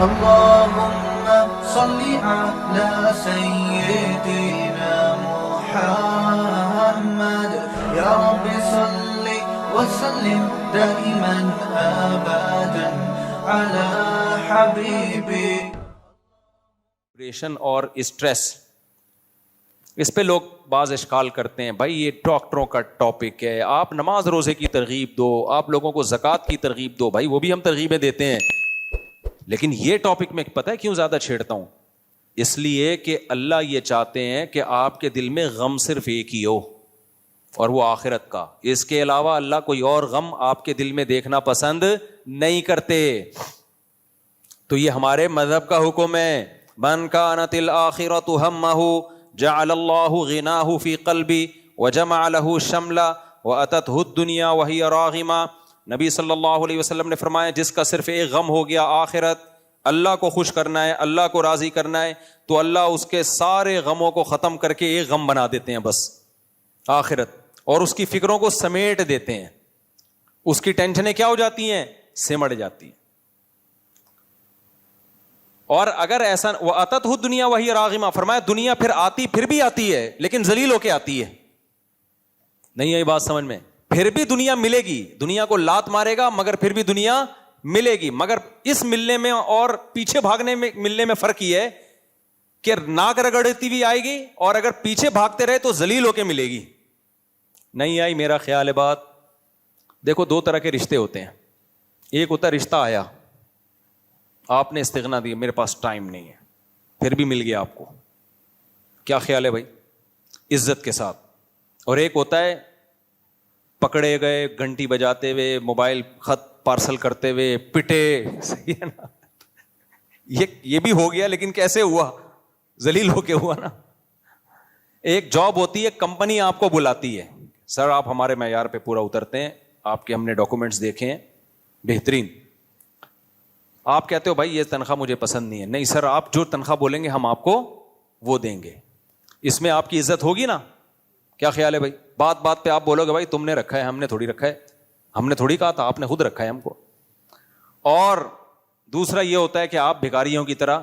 اللهم صل على سيدنا محمد يا رب صل وسلم دائما ابدا على حبيبي. ڈپریشن اور اسٹریس، اس پہ لوگ بعض اشکال کرتے ہیں، بھائی یہ ڈاکٹروں کا ٹاپک ہے، آپ نماز روزے کی ترغیب دو، آپ لوگوں کو زکوٰۃ کی ترغیب دو. بھائی وہ بھی ہم ترغیبیں دیتے ہیں، لیکن یہ ٹاپک میں پتہ ہے کیوں زیادہ چھیڑتا ہوں؟ اس لیے کہ اللہ یہ چاہتے ہیں کہ آپ کے دل میں غم صرف ایک ہی ہو، اور وہ آخرت کا. اس کے علاوہ اللہ کوئی اور غم آپ کے دل میں دیکھنا پسند نہیں کرتے. تو یہ ہمارے مذہب کا حکم ہے. من کانت الآخرۃ ہمہ جعل اللہ غناہ فی قلبی وجمع له شملا واتته الدنیا وہی راغمہ. نبی صلی اللہ علیہ وسلم نے فرمایا جس کا صرف ایک غم ہو گیا آخرت، اللہ کو خوش کرنا ہے، اللہ کو راضی کرنا ہے، تو اللہ اس کے سارے غموں کو ختم کر کے ایک غم بنا دیتے ہیں، بس آخرت، اور اس کی فکروں کو سمیٹ دیتے ہیں. اس کی ٹینشنیں کیا ہو جاتی ہیں؟ سمٹ جاتی ہیں. اور اگر ایسا وَأَتَتْهُ الدُّنْيَا وَهِيَ رَاغِمَةٌ، فرمایا دنیا پھر بھی آتی ہے لیکن ذلیل ہو کے آتی ہے. نہیں ہے یہ بات سمجھ میں؟ پھر بھی دنیا ملے گی، دنیا کو لات مارے گا مگر پھر بھی دنیا ملے گی. مگر اس ملنے میں اور پیچھے بھاگنے میں ملنے میں فرق یہ ہے کہ ناک رگڑتی بھی آئے گی، اور اگر پیچھے بھاگتے رہے تو ذلیل ہو کے ملے گی. نہیں آئی میرا خیال ہے بات؟ دیکھو دو طرح کے رشتے ہوتے ہیں. ایک ہوتا ہے رشتہ آیا، آپ نے استغنا دی، میرے پاس ٹائم نہیں ہے، پھر بھی مل گیا آپ کو، کیا خیال ہے بھائی؟ عزت کے ساتھ. اور ایک ہوتا ہے پکڑے گئے گھنٹی بجاتے ہوئے، موبائل خط پارسل کرتے ہوئے، پٹے. صحیح ہے نا؟ یہ بھی ہو گیا، لیکن کیسے ہوا؟ ذلیل ہو کے ہوا نا. ایک جاب ہوتی ہے، کمپنی آپ کو بلاتی ہے، سر آپ ہمارے معیار پہ پورا اترتے ہیں، آپ کے ہم نے ڈاکومنٹس دیکھے ہیں بہترین. آپ کہتے ہو بھائی یہ تنخواہ مجھے پسند نہیں ہے. نہیں سر، آپ جو تنخواہ بولیں گے ہم آپ کو وہ دیں گے. اس میں آپ کی عزت ہوگی نا؟ کیا خیال ہے بھائی؟ بات بات پہ آپ بولو گے بھائی تم نے رکھا ہے، ہم نے تھوڑی رکھا ہے، ہم نے تھوڑی کہا تھا، آپ نے خود رکھا ہے ہم کو. اور دوسرا یہ ہوتا ہے کہ آپ بھکاریوں کی طرح.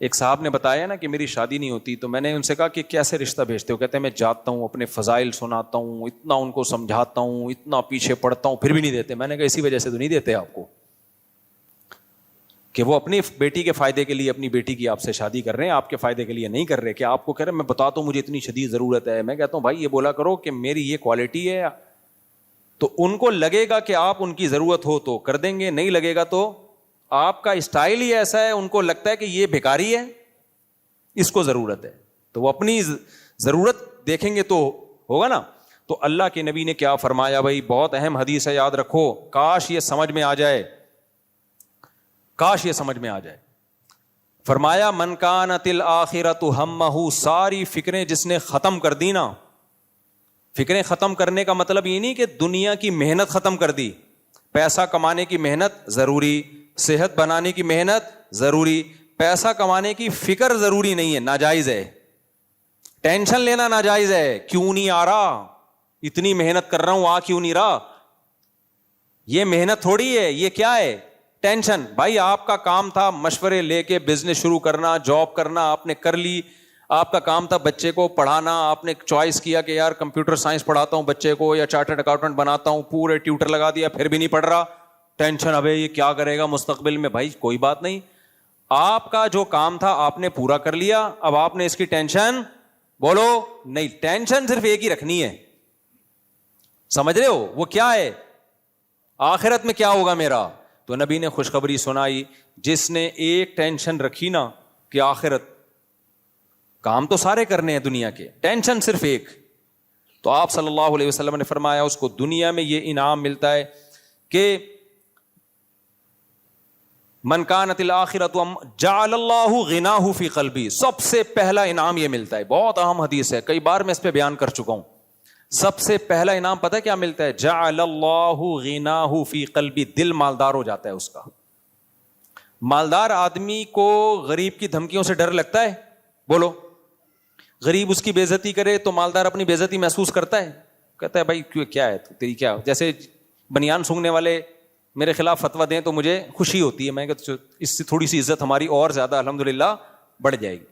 ایک صاحب نے بتایا نا کہ میری شادی نہیں ہوتی، تو میں نے ان سے کہا کہ کیسے رشتہ بھیجتے ہو؟ کہتے ہیں میں جاتا ہوں، اپنے فضائل سناتا ہوں، اتنا ان کو سمجھاتا ہوں، اتنا پیچھے پڑتا ہوں، پھر بھی نہیں دیتے. میں نے کہا اسی وجہ سے تو نہیں دیتے آپ کو کہ وہ اپنی بیٹی کے فائدے کے لیے اپنی بیٹی کی آپ سے شادی کر رہے ہیں، آپ کے فائدے کے لیے نہیں کر رہے. کہ آپ کو کہہ رہے ہیں میں بتاتا ہوں مجھے اتنی شدید ضرورت ہے. میں کہتا ہوں بھائی یہ بولا کرو کہ میری یہ کوالٹی ہے، تو ان کو لگے گا کہ آپ ان کی ضرورت ہو تو کر دیں گے، نہیں لگے گا تو آپ کا اسٹائل ہی ایسا ہے، ان کو لگتا ہے کہ یہ بھکاری ہے، اس کو ضرورت ہے، تو وہ اپنی ضرورت دیکھیں گے تو ہوگا نا. تو اللہ کے نبی نے کیا فرمایا بھائی؟ بہت اہم حدیث ہے، یاد رکھو، کاش یہ سمجھ میں آ جائے، کاش یہ سمجھ میں آ جائے. فرمایا من کانت الآخرۃ ہمہ، ساری فکریں جس نے ختم کر دی نا. فکریں ختم کرنے کا مطلب یہ نہیں کہ دنیا کی محنت ختم کر دی. پیسہ کمانے کی محنت ضروری، صحت بنانے کی محنت ضروری، پیسہ کمانے کی فکر ضروری نہیں ہے، ناجائز ہے. ٹینشن لینا ناجائز ہے، کیوں نہیں آ رہا، اتنی محنت کر رہا ہوں آ کیوں نہیں رہا، یہ محنت تھوڑی ہے، یہ کیا ہے؟ ٹینشن. بھائی آپ کا کام تھا مشورے لے کے بزنس شروع کرنا، جاب کرنا، آپ نے کر لی. آپ کا کام تھا بچے کو پڑھانا، آپ نے چوائس کیا کہ یار کمپیوٹر سائنس پڑھاتا ہوں بچے کو یا چارٹرڈ اکاؤنٹنٹ بناتا ہوں، پورے ٹیوٹر لگا دیا، پھر بھی نہیں پڑھ رہا. ٹینشن، ابے یہ کیا کرے گا مستقبل میں. بھائی کوئی بات نہیں، آپ کا جو کام تھا آپ نے پورا کر لیا، اب آپ نے اس کی ٹینشن بولو نہیں. ٹینشن صرف ایک ہی رکھنی ہے، سمجھ رہے ہو؟ وہ کیا ہے؟ آخرت میں کیا ہوگا میرا. تو نبی نے خوشخبری سنائی، جس نے ایک ٹینشن رکھی نا کہ آخرت، کام تو سارے کرنے ہیں دنیا کے، ٹینشن صرف ایک، تو آپ صلی اللہ علیہ وسلم نے فرمایا اس کو دنیا میں یہ انعام ملتا ہے کہ من کانت الآخرۃ جعل اللہ غناہ فی قلبی. سب سے پہلا انعام یہ ملتا ہے، بہت اہم حدیث ہے، کئی بار میں اس پہ بیان کر چکا ہوں. سب سے پہلا انعام پتہ ہے کیا ملتا ہے؟ جعل اللہ غناہ فی قلبی. دل مالدار ہو جاتا ہے اس کا. مالدار آدمی کو غریب کی دھمکیوں سے ڈر لگتا ہے؟ بولو. غریب اس کی بے عزتی کرے تو مالدار اپنی بے عزتی محسوس کرتا ہے؟ کہتا ہے بھائی کیا ہے تیری، کیا جیسے بنیان سونگنے والے میرے خلاف فتویٰ دیں تو مجھے خوشی ہوتی ہے. میں کہ اس سے تھوڑی سی عزت ہماری اور زیادہ الحمدللہ بڑھ جائے گی.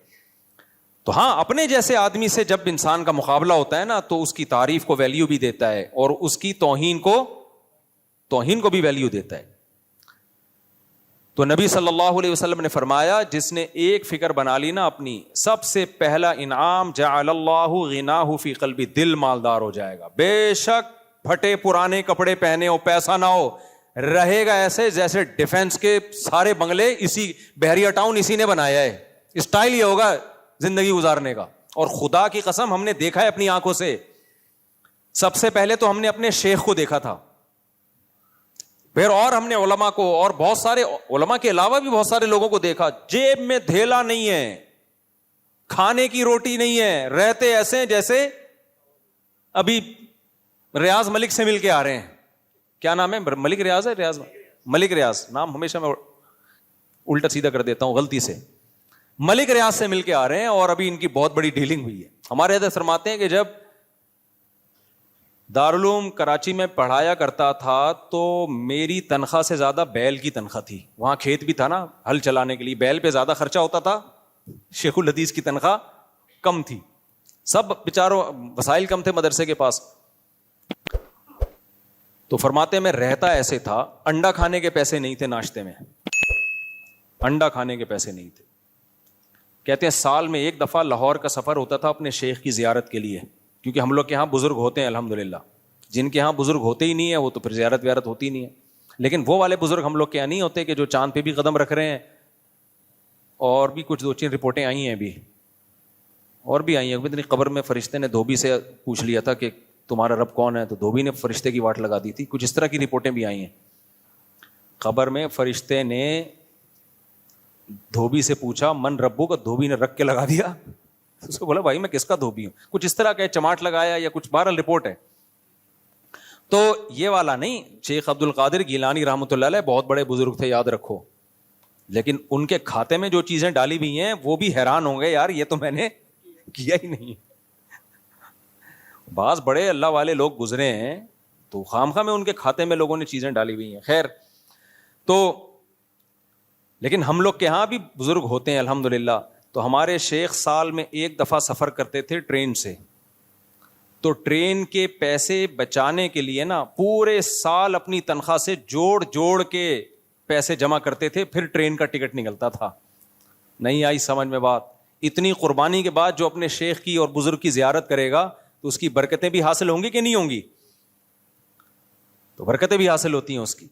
تو ہاں اپنے جیسے آدمی سے جب انسان کا مقابلہ ہوتا ہے نا تو اس کی تعریف کو ویلیو بھی دیتا ہے اور اس کی توہین کو بھی ویلیو دیتا ہے. تو نبی صلی اللہ علیہ وسلم نے فرمایا جس نے ایک فکر بنا لی نا اپنی, سب سے پہلا انعام جعل اللہ غناہ فی قلبی, دل مالدار ہو جائے گا. بے شک پھٹے پرانے کپڑے پہنے ہو, پیسہ نہ ہو, رہے گا ایسے جیسے ڈیفنس کے سارے بنگلے اسی بحریہ ٹاؤن اسی نے بنایا ہے. اسٹائل یہ ہوگا زندگی گزارنے کا. اور خدا کی قسم ہم نے دیکھا ہے اپنی آنکھوں سے. سب سے پہلے تو ہم نے اپنے شیخ کو دیکھا تھا, پھر اور ہم نے علماء کو, اور بہت سارے علماء کے علاوہ بھی بہت سارے لوگوں کو دیکھا. جیب میں دھیلا نہیں ہے, کھانے کی روٹی نہیں ہے, رہتے ایسے جیسے ابھی ریاض ملک سے مل کے آ رہے ہیں. کیا نام ہے؟ ملک ریاض ہے, ملک ریاض نام ہمیشہ میں الٹا سیدھا کر دیتا ہوں غلطی سے. ملک ریاض سے مل کے آ رہے ہیں اور ابھی ان کی بہت بڑی ڈیلنگ ہوئی ہے. ہمارے حضرت فرماتے ہیں کہ جب دارالعلوم کراچی میں پڑھایا کرتا تھا تو میری تنخواہ سے زیادہ بیل کی تنخواہ تھی. وہاں کھیت بھی تھا نا ہل چلانے کے لیے, بیل پہ زیادہ خرچہ ہوتا تھا. شیخ الحدیث کی تنخواہ کم تھی. سب بیچاروں وسائل کم تھے مدرسے کے پاس. تو فرماتے ہیں میں رہتا ایسے تھا, انڈا کھانے کے پیسے نہیں تھے ناشتے میں, انڈا کھانے کے پیسے نہیں تھے. کہتے ہیں سال میں ایک دفعہ لاہور کا سفر ہوتا تھا اپنے شیخ کی زیارت کے لیے, کیونکہ ہم لوگ کے یہاں بزرگ ہوتے ہیں الحمدللہ. جن کے یہاں بزرگ ہوتے ہی نہیں ہے وہ تو پھر زیارت ویارت ہوتی نہیں ہے. لیکن وہ والے بزرگ ہم لوگ کے یہاں نہیں ہوتے کہ جو چاند پہ بھی قدم رکھ رہے ہیں. اور بھی کچھ 2-3 رپورٹیں آئی ہیں ابھی, اور بھی آئی ہیں. اتنی قبر میں فرشتے نے دھوبی سے پوچھ لیا تھا کہ تمہارا رب کون ہے, تو دھوبی نے فرشتے کی واٹ لگا دی تھی. کچھ اس طرح کی رپورٹیں بھی آئی ہیں. قبر میں فرشتے نے دھوبی سے پوچھا من ربو کا, دھوبی نے رکھ کے لگا دیا. اس کو بولا بھائی میں کس کا دھوبی ہوں, کچھ اس طرح کا چماٹ لگایا یا کچھ, بہرحال رپورٹ ہے. تو یہ والا نہیں. شیخ عبد القادر گیلانی رحمۃ اللہ علیہ بہت بڑے بزرگ تھے, یاد رکھو. لیکن ان کے کھاتے میں جو چیزیں ڈالی ہوئی ہیں وہ بھی حیران ہوں گے, یار یہ تو میں نے کیا ہی نہیں. بعض بڑے اللہ والے لوگ گزرے ہیں تو خامخواہ میں ان کے کھاتے میں لوگوں نے چیزیں ڈالی ہوئی ہیں. خیر, تو لیکن ہم لوگ کے ہاں بھی بزرگ ہوتے ہیں الحمدللہ. تو ہمارے شیخ سال میں ایک دفعہ سفر کرتے تھے ٹرین سے. تو ٹرین کے پیسے بچانے کے لیے نا پورے سال اپنی تنخواہ سے جوڑ کے پیسے جمع کرتے تھے, پھر ٹرین کا ٹکٹ نکلتا تھا. نہیں آئی سمجھ میں بات؟ اتنی قربانی کے بعد جو اپنے شیخ کی اور بزرگ کی زیارت کرے گا تو اس کی برکتیں بھی حاصل ہوں گی کہ نہیں ہوں گی؟ تو برکتیں بھی حاصل ہوتی ہیں اس کی.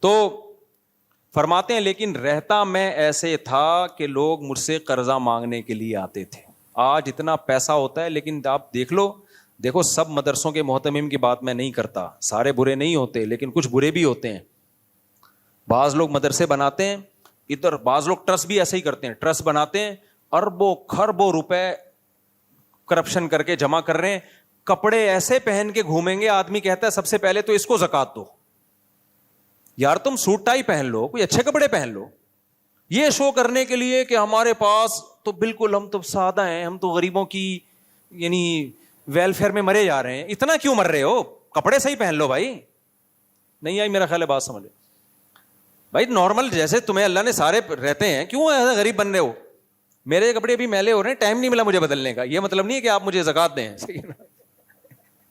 تو فرماتے ہیں لیکن رہتا میں ایسے تھا کہ لوگ مجھ سے قرضہ مانگنے کے لیے آتے تھے. آج اتنا پیسہ ہوتا ہے, لیکن آپ دیکھو سب مدرسوں کے محتمم کی بات میں نہیں کرتا, سارے برے نہیں ہوتے لیکن کچھ برے بھی ہوتے ہیں. بعض لوگ مدرسے بناتے ہیں ادھر, بعض لوگ ٹرسٹ بھی ایسے ہی کرتے ہیں, ٹرسٹ بناتے ہیں اربوں خربوں روپے کرپشن کر کے جمع کر رہے ہیں. کپڑے ایسے پہن کے گھومیں گے, آدمی کہتا ہے سب سے پہلے تو اس کو زکات دو. یار تم سوٹ ٹائی پہن لو, کوئی اچھے کپڑے پہن لو. یہ شو کرنے کے لیے کہ ہمارے پاس تو بالکل ہم تو سادہ ہیں, ہم تو غریبوں کی یعنی ویلفیئر میں مرے جا رہے ہیں. اتنا کیوں مر رہے ہو؟ کپڑے صحیح پہن لو بھائی. نہیں آئی میرا خیال ہے بات سمجھے بھائی. نارمل جیسے تمہیں اللہ نے سارے رہتے ہیں, کیوں ایسا غریب بن رہے ہو؟ میرے کپڑے بھی میلے ہو رہے ہیں, ٹائم نہیں ملا مجھے بدلنے کا. یہ مطلب نہیں ہے کہ آپ مجھے زکات دیں.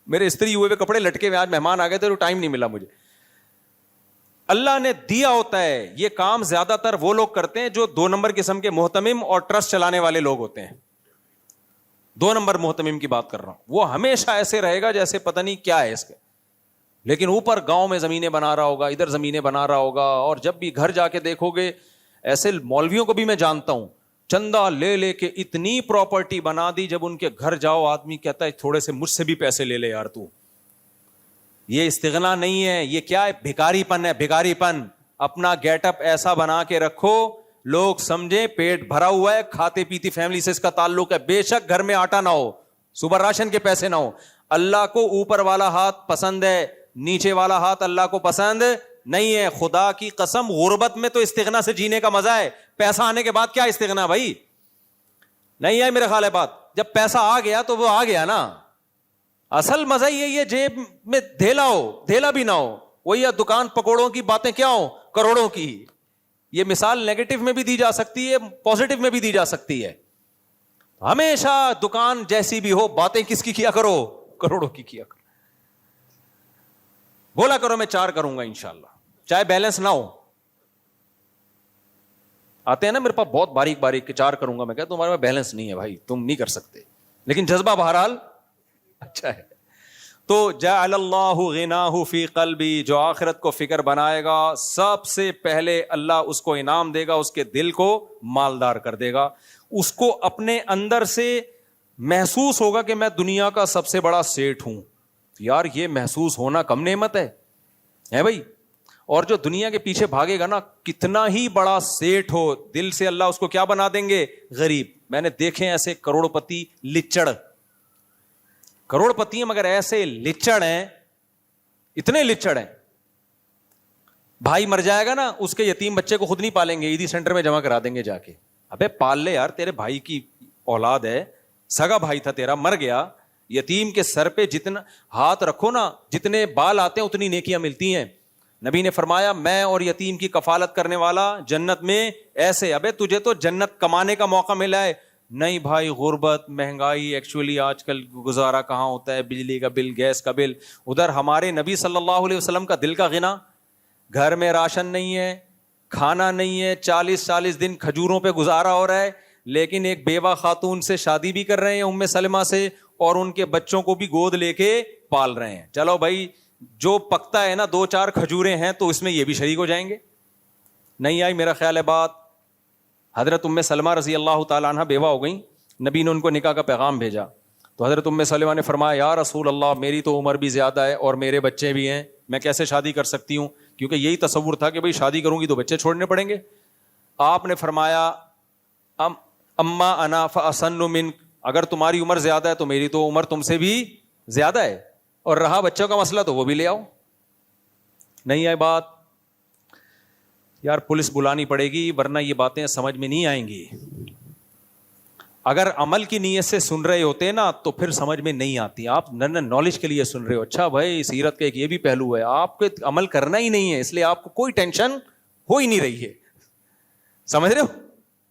میرے استری ہوئے ہوئے کپڑے لٹکے ہوئے, آج مہمان آ گئے تھے تو ٹائم نہیں ملا مجھے. اللہ نے دیا ہوتا ہے. یہ کام زیادہ تر وہ لوگ کرتے ہیں جو 2 نمبر قسم کے محتمم اور ٹرسٹ چلانے والے لوگ ہوتے ہیں. 2 نمبر محتمم کی بات کر رہا ہوں. وہ ہمیشہ ایسے رہے گا جیسے پتہ نہیں کیا ہے اس کے, لیکن اوپر گاؤں میں زمینیں بنا رہا ہوگا, ادھر زمینیں بنا رہا ہوگا. اور جب بھی گھر جا کے دیکھو گے, ایسے مولویوں کو بھی میں جانتا ہوں, چندہ لے کے اتنی پراپرٹی بنا دی, جب ان کے گھر جاؤ آدمی کہتا ہے تھوڑے سے مجھ سے بھی پیسے لے لے یار تو. یہ استغنا نہیں ہے, یہ کیا ہے؟ بھکاری پن ہے, بھکاری پن. اپنا گیٹ اپ ایسا بنا کے رکھو لوگ سمجھیں پیٹ بھرا ہوا ہے, کھاتے پیتی فیملی سے اس کا تعلق ہے. بے شک گھر میں آٹا نہ ہو, صبح راشن کے پیسے نہ ہو. اللہ کو اوپر والا ہاتھ پسند ہے, نیچے والا ہاتھ اللہ کو پسند نہیں ہے. خدا کی قسم غربت میں تو استغنا سے جینے کا مزہ ہے. پیسہ آنے کے بعد کیا استغنا بھائی؟ نہیں ہے میرے خیال ہے بات. جب پیسہ آ گیا تو وہ آ گیا نا. اصل مزہ یہ جیب میں دھیلا ہو, دھیلا بھی نہ ہو, وہی دکان پکوڑوں کی باتیں کیا ہوں کروڑوں کی. یہ مثال نیگیٹو میں بھی دی جا سکتی ہے, پازیٹو میں بھی دی جا سکتی ہے. ہمیشہ دکان جیسی بھی ہو باتیں کس کی کیا کرو, کروڑوں کی کیا کرو. بولا کرو میں 4 کروں گا انشاءاللہ, چاہے بیلنس نہ ہو. آتے ہیں نا میرے پاس بہت باریک باریک کہ 4 کروں گا, میں کہتا ہوں تمہارے پاس بیلنس نہیں ہے بھائی, تم نہیں کر سکتے, لیکن جذبہ بہرحال اچھا ہے. تو جعل اللہ غناہ فی قلبی, جو آخرت کو فکر بنائے گا سب سے پہلے اللہ اس کو انعام دے گا, اس کے دل کو مالدار کر دے گا. اس کو اپنے اندر سے محسوس ہوگا کہ میں دنیا کا سب سے بڑا سیٹھ ہوں. یار یہ محسوس ہونا کم نعمت ہے بھائی. اور جو دنیا کے پیچھے بھاگے گا نا, کتنا ہی بڑا سیٹھ ہو, دل سے اللہ اس کو کیا بنا دیں گے, غریب. میں نے دیکھے ایسے کروڑ پتی لچڑ, کروڑ پتی ہیں مگر ایسے لچڑ ہیں, اتنے لچڑ ہیں. بھائی مر جائے گا نا, اس کے یتیم بچے کو خود نہیں پالیں گے, عیدی سینٹر میں جمع کرا دیں گے جا کے. ابے پال لے یار, تیرے بھائی کی اولاد ہے, سگا بھائی تھا تیرا, مر گیا. یتیم کے سر پہ جتنا ہاتھ رکھو نا, جتنے بال آتے ہیں اتنی نیکیاں ملتی ہیں. نبی نے فرمایا میں اور یتیم کی کفالت کرنے والا جنت میں ایسے. ابے تجھے تو جنت کمانے کا موقع ملا ہے. نہیں بھائی, غربت, مہنگائی, ایکچولی آج کل گزارا کہاں ہوتا ہے, بجلی کا بل, گیس کا بل. ادھر ہمارے نبی صلی اللہ علیہ وسلم کا دل کا غنا, گھر میں راشن نہیں ہے, کھانا نہیں ہے, 40 دن کھجوروں پہ گزارا ہو رہا ہے, لیکن ایک بیوہ خاتون سے شادی بھی کر رہے ہیں, ام سلمہ سے, اور ان کے بچوں کو بھی گود لے کے پال رہے ہیں. چلو بھائی جو پکتا ہے نا 2-4 کھجوریں ہیں تو اس میں یہ بھی شریک ہو جائیں گے. نہیں آئی میرا خیال ہے بات. حضرت ام سلمہ رضی اللہ تعالیٰ عنہ بیوہ ہو گئیں, نبی نے ان کو نکاح کا پیغام بھیجا. تو حضرت ام سلمہ نے فرمایا یا رسول اللہ میری تو عمر بھی زیادہ ہے اور میرے بچے بھی ہیں, میں کیسے شادی کر سکتی ہوں, کیونکہ یہی تصور تھا کہ بھئی شادی کروں گی تو بچے چھوڑنے پڑیں گے. آپ نے فرمایا اما انا فاسن من, اگر تمہاری عمر زیادہ ہے تو میری تو عمر تم سے بھی زیادہ ہے, اور رہا بچوں کا مسئلہ تو وہ بھی لے آؤ. نہیں آئی بات. یار پولیس بلانی پڑے گی ورنہ یہ باتیں سمجھ میں نہیں آئیں گی. اگر عمل کی نیت سے سن رہے ہوتے نا تو پھر سمجھ میں نہیں آتی. آپ نالج کے لیے سن رہے ہو, اچھا بھائی سیرت کا ایک یہ بھی پہلو ہے, آپ کو عمل کرنا ہی نہیں ہے, اس لیے آپ کو کوئی ٹینشن ہو ہی نہیں رہی ہے. سمجھ رہے ہو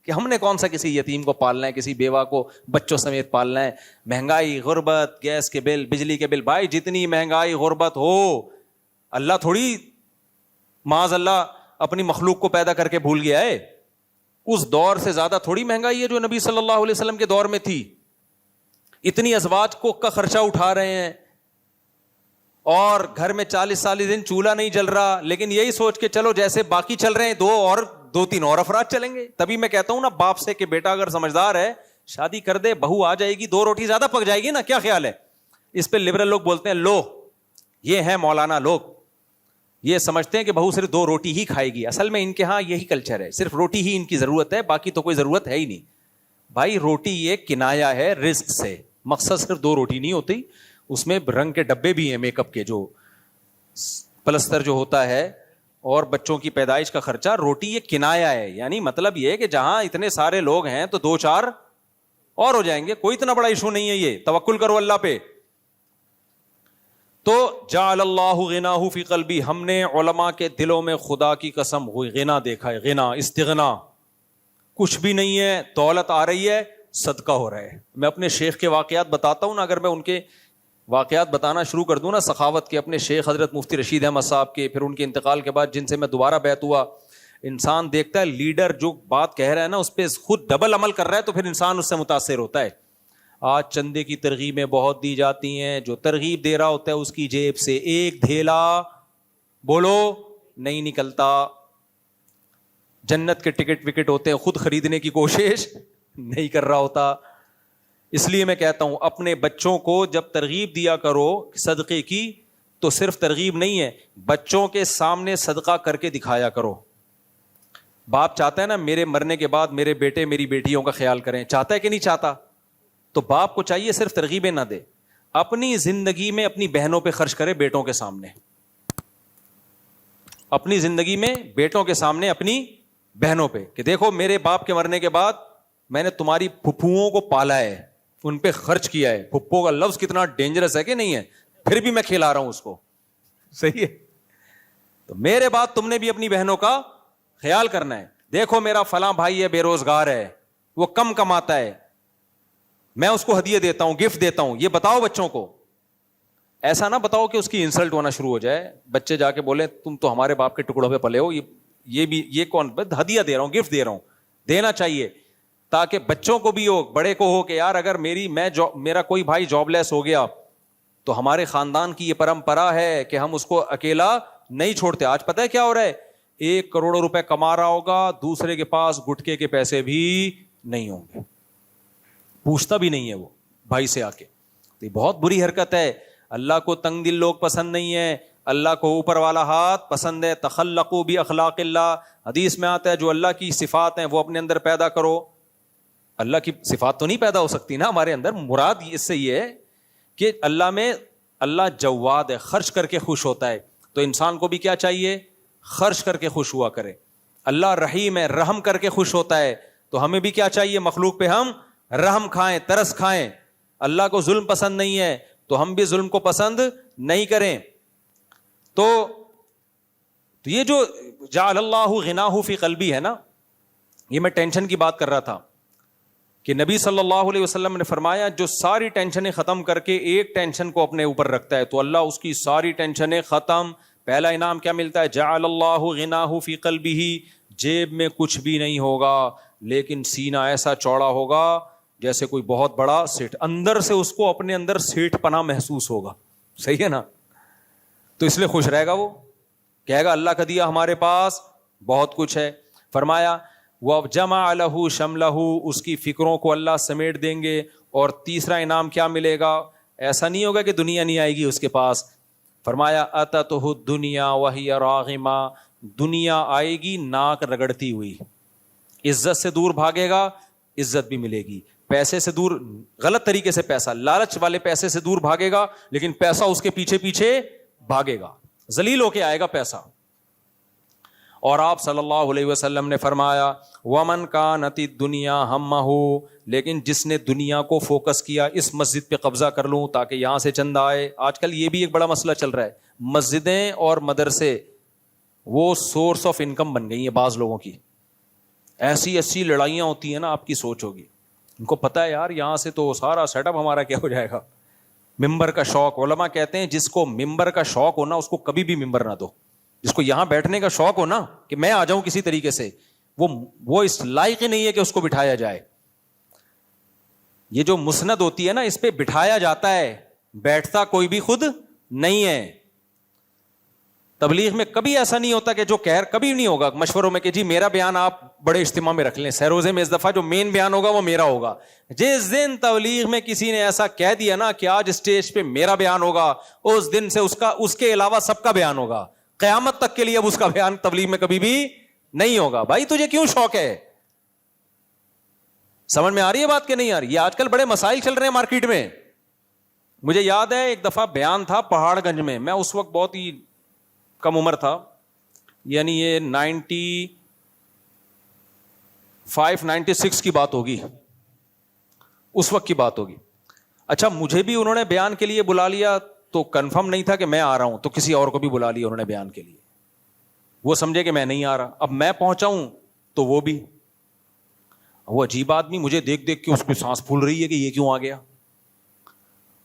کہ ہم نے کون سا کسی یتیم کو پالنا ہے, کسی بیوہ کو بچوں سمیت پالنا ہے. مہنگائی, غربت, گیس کے بل, بجلی کے بل, بھائی جتنی مہنگائی غربت ہو, اللہ تھوڑی معاذ اللہ اپنی مخلوق کو پیدا کر کے بھول گیا ہے. اس دور سے زیادہ تھوڑی مہنگائی ہے جو نبی صلی اللہ علیہ وسلم کے دور میں تھی. اتنی ازواج کو کا خرچہ اٹھا رہے ہیں, اور گھر میں 40 دن چولہا نہیں جل رہا, لیکن یہی سوچ کے چلو جیسے باقی چل رہے ہیں 2-3 اور افراد چلیں گے. تبھی میں کہتا ہوں نا باپ سے کہ بیٹا اگر سمجھدار ہے شادی کر دے, بہو آ جائے گی, 2 روٹی زیادہ پک جائے گی نا, کیا خیال ہے. اس پہ لبرل لوگ بولتے ہیں لو, یہ ہے مولانا لوگ, یہ سمجھتے ہیں کہ بہو صرف 2 روٹی ہی کھائے گی. اصل میں ان کے ہاں یہی کلچر ہے, صرف روٹی ہی ان کی ضرورت ہے, باقی تو کوئی ضرورت ہے ہی نہیں. بھائی روٹی یہ کنایا ہے رزق سے, مقصد صرف 2 روٹی نہیں ہوتی, اس میں رنگ کے ڈبے بھی ہیں, میک اپ کے جو پلستر جو ہوتا ہے, اور بچوں کی پیدائش کا خرچہ. روٹی یہ کنایا ہے, یعنی مطلب یہ کہ جہاں اتنے سارے لوگ ہیں تو 2-4 اور ہو جائیں گے, کوئی اتنا بڑا ایشو نہیں ہے. یہ توکل کرو اللہ پہ. تو جعل اللہ غناہ فی قلبی, ہم نے علماء کے دلوں میں خدا کی قسم غنا دیکھا ہے, غنا, استغنا. کچھ بھی نہیں ہے, دولت آ رہی ہے, صدقہ ہو رہا ہے. میں اپنے شیخ کے واقعات بتاتا ہوں نا, اگر میں ان کے واقعات بتانا شروع کر دوں نا سخاوت کے, اپنے شیخ حضرت مفتی رشید احمد صاحب کے, پھر ان کے انتقال کے بعد جن سے میں دوبارہ بیعت ہوا, انسان دیکھتا ہے لیڈر جو بات کہہ رہا ہے نا اس پہ خود ڈبل عمل کر رہا ہے, تو پھر انسان اس سے متاثر ہوتا ہے. آج چندے کی ترغیبیں بہت دی جاتی ہیں, جو ترغیب دے رہا ہوتا ہے اس کی جیب سے ایک دھیلا بولو نہیں نکلتا. جنت کے ٹکٹ وکٹ ہوتے ہیں, خود خریدنے کی کوشش نہیں کر رہا ہوتا. اس لیے میں کہتا ہوں اپنے بچوں کو جب ترغیب دیا کرو صدقے کی, تو صرف ترغیب نہیں ہے, بچوں کے سامنے صدقہ کر کے دکھایا کرو. باپ چاہتا ہے نا میرے مرنے کے بعد میرے بیٹے میری بیٹیوں کا خیال کریں, چاہتا ہے کہ نہیں چاہتا؟ تو باپ کو چاہیے صرف ترغیبیں نہ دے, اپنی زندگی میں اپنی بہنوں پہ خرچ کرے, بیٹوں کے سامنے. اپنی زندگی میں بیٹوں کے سامنے اپنی بہنوں پہ کہ دیکھو میرے باپ کے مرنے کے بعد میں نے تمہاری پھپھوؤں کو پالا ہے, ان پہ خرچ کیا ہے. پھپھو کا لفظ کتنا ڈینجرس ہے کہ نہیں ہے, پھر بھی میں کھلا رہا ہوں اس کو. صحیح ہے, تو میرے بعد تم نے بھی اپنی بہنوں کا خیال کرنا ہے. دیکھو میرا فلاں بھائی ہے، بے روزگار ہے، وہ کم کماتا ہے، میں اس کو ہدیہ دیتا ہوں، گفٹ دیتا ہوں. یہ بتاؤ بچوں کو. ایسا نہ بتاؤ کہ اس کی انسلٹ ہونا شروع ہو جائے، بچے جا کے بولے تم تو ہمارے باپ کے ٹکڑوں پہ پلے ہو، یہ کون ہدیہ دے رہا ہوں، گفٹ دے رہا ہوں. دینا چاہیے تاکہ بچوں کو بھی ہو، بڑے کو ہو کہ یار اگر میرا کوئی بھائی جاب لیس ہو گیا تو ہمارے خاندان کی یہ پرمپرا ہے کہ ہم اس کو اکیلا نہیں چھوڑتے. آج پتہ ہے کیا ہو رہا ہے؟ 1 کروڑ روپے کما رہا ہوگا، دوسرے کے پاس گٹکے کے پیسے بھی نہیں ہوں گے، پوچھتا بھی نہیں ہے وہ بھائی سے آ کے. تو یہ بہت بری حرکت ہے. اللہ کو تنگ دل لوگ پسند نہیں ہے، اللہ کو اوپر والا ہاتھ پسند ہے. تخلقوا باخلاق اللہ، حدیث میں آتا ہے جو اللہ کی صفات ہیں وہ اپنے اندر پیدا کرو. اللہ کی صفات تو نہیں پیدا ہو سکتی نا ہمارے اندر. مراد اس سے یہ ہے کہ اللہ جواد ہے، خرچ کر کے خوش ہوتا ہے. تو انسان کو بھی کیا چاہیے؟ خرچ کر کے خوش ہوا کرے. اللہ رحیم ہے، رحم کر کے خوش ہوتا ہے. تو ہمیں بھی کیا چاہیے؟ مخلوق پہ ہم رحم کھائیں، ترس کھائیں. اللہ کو ظلم پسند نہیں ہے تو ہم بھی ظلم کو پسند نہیں کریں. تو یہ جو جعل اللہ غناہ فی قلبی ہے نا، یہ میں ٹینشن کی بات کر رہا تھا کہ نبی صلی اللہ علیہ وسلم نے فرمایا جو ساری ٹینشنیں ختم کر کے ایک ٹینشن کو اپنے اوپر رکھتا ہے تو اللہ اس کی ساری ٹینشنیں ختم. پہلا انعام کیا ملتا ہے؟ جعل اللہ غناہ فی قلبہ. جیب میں کچھ بھی نہیں ہوگا لیکن سینہ ایسا چوڑا ہوگا جیسے کوئی بہت بڑا سیٹ، اندر سے اس کو اپنے اندر سیٹ پنا محسوس ہوگا. صحیح ہے نا؟ تو اس لیے خوش رہے گا، وہ کہے گا اللہ کا دیا ہمارے پاس بہت کچھ ہے. فرمایا وَجَمَعَ لَهُ شَمْلَهُ، اس کی فکروں کو اللہ سمیٹ دیں گے. اور تیسرا انعام کیا ملے گا؟ ایسا نہیں ہوگا کہ دنیا نہیں آئے گی اس کے پاس. فرمایا أَتَتْهُ الدُّنْيَا وَهِيَ رَاغِمَةٌ، دنیا آئے گی ناک رگڑتی ہوئی. عزت سے دور بھاگے گا، عزت بھی ملے گی. پیسے سے دور، غلط طریقے سے پیسہ، لالچ والے پیسے سے دور بھاگے گا لیکن پیسہ اس کے پیچھے پیچھے بھاگے گا، ذلیل ہو کے آئے گا پیسہ. اور آپ صلی اللہ علیہ وسلم نے فرمایا وَمَنْ كَانَتِ الدُّنْيَا هَمَّهُ، لیکن جس نے دنیا کو فوکس کیا، اس مسجد پہ قبضہ کر لوں تاکہ یہاں سے چندہ آئے. آج کل یہ بھی ایک بڑا مسئلہ چل رہا ہے، مسجدیں اور مدرسے وہ سورس آف انکم بن گئی ہیں بعض لوگوں کی. ایسی لڑائیاں ہوتی ہیں نا، آپ کی سوچ ہوگی. ان کو پتا ہے یار یہاں سے تو سارا سیٹ اپ ہمارا کیا ہو جائے گا. ممبر کا شوق، علماء کہتے ہیں جس کو ممبر کا شوق ہو نا اس کو کبھی بھی ممبر نہ دو. جس کو یہاں بیٹھنے کا شوق ہو نا کہ میں آ جاؤں کسی طریقے سے، وہ اس لائق ہی نہیں ہے کہ اس کو بٹھایا جائے. یہ جو مسند ہوتی ہے نا اس پہ بٹھایا جاتا ہے، بیٹھتا کوئی بھی خود نہیں ہے. تبلیغ میں کبھی ایسا نہیں ہوتا کہ جو کبھی نہیں ہوگا مشوروں میں کہ جی میرا بیان آپ بڑے اجتماع میں رکھ لیں، سیروزے میں اس دفعہ جو مین بیان ہوگا وہ میرا ہوگا. جس دن تبلیغ میں کسی نے ایسا کہہ دیا نا کہ آج اسٹیج پہ میرا بیان ہوگا، اس دن سے اس کے علاوہ سب کا بیان ہوگا قیامت تک کے لیے. اب اس کا بیان تبلیغ میں کبھی بھی نہیں ہوگا. بھائی تجھے کیوں شوق ہے؟ سمجھ میں آ رہی ہے بات کہ نہیں آ رہی؟ یہ آج کل بڑے مسائل چل رہے ہیں مارکیٹ میں. مجھے یاد ہے ایک دفعہ بیان تھا پہاڑ گنج میں، میں اس وقت بہت ہی کم عمر تھا، یعنی یہ 95-96 کی بات ہوگی، اس وقت کی بات ہوگی. اچھا مجھے بھی انہوں نے بیان کے لیے بلا لیا تو کنفرم نہیں تھا کہ میں آ رہا ہوں، تو کسی اور کو بھی بلا لیا انہوں نے بیان کے لیے. وہ سمجھے کہ میں نہیں آ رہا. اب میں پہنچا ہوں تو وہ بھی، وہ عجیب آدمی مجھے دیکھ کے اس کی سانس پھول رہی ہے کہ یہ کیوں آ گیا.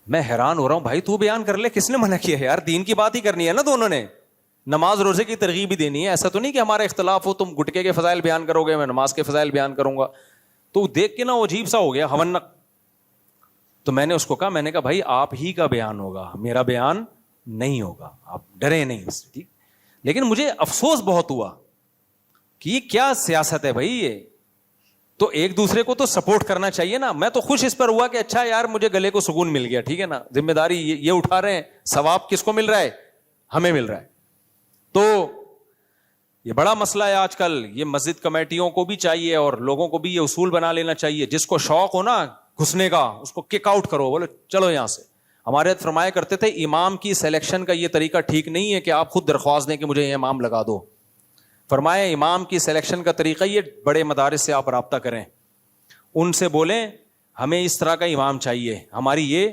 میں حیران ہو رہا ہوں، بھائی تو بیان کر لے، کس نے منع کیا ہے یار؟ دین کی بات ہی کرنی ہے نا دونوں نے، نماز روزے کی ترغیب بھی دینی ہے. ایسا تو نہیں کہ ہمارا اختلاف ہو، تم گٹکے کے فضائل بیان کرو گے، میں نماز کے فضائل بیان کروں گا. تو دیکھ کے نا وہ عجیب سا ہو گیا، ہونق. تو میں نے اس کو کہا، میں نے کہا بھائی آپ ہی کا بیان ہوگا، میرا بیان نہیں ہوگا، آپ ڈرے نہیں اس سے. ٹھیک. لیکن مجھے افسوس بہت ہوا کہ یہ کیا سیاست ہے بھائی. یہ تو ایک دوسرے کو تو سپورٹ کرنا چاہیے نا. میں تو خوش اس پر ہوا کہ اچھا یار مجھے گلے کو سکون مل گیا. ٹھیک ہے نا، ذمہ داری یہ اٹھا رہے ہیں، ثواب کس کو مل رہا ہے؟ ہمیں مل رہا ہے. تو یہ بڑا مسئلہ ہے آج کل. یہ مسجد کمیٹیوں کو بھی چاہیے اور لوگوں کو بھی یہ اصول بنا لینا چاہیے، جس کو شوق ہو نا گھسنے کا اس کو کک آؤٹ کرو، بولو چلو یہاں سے. ہمارے فرمایا کرتے تھے امام کی سلیکشن کا یہ طریقہ ٹھیک نہیں ہے کہ آپ خود درخواست دیں کہ مجھے یہ امام لگا دو. فرمایا امام کی سلیکشن کا طریقہ یہ بڑے مدارس سے آپ رابطہ کریں، ان سے بولیں ہمیں اس طرح کا امام چاہیے، ہماری یہ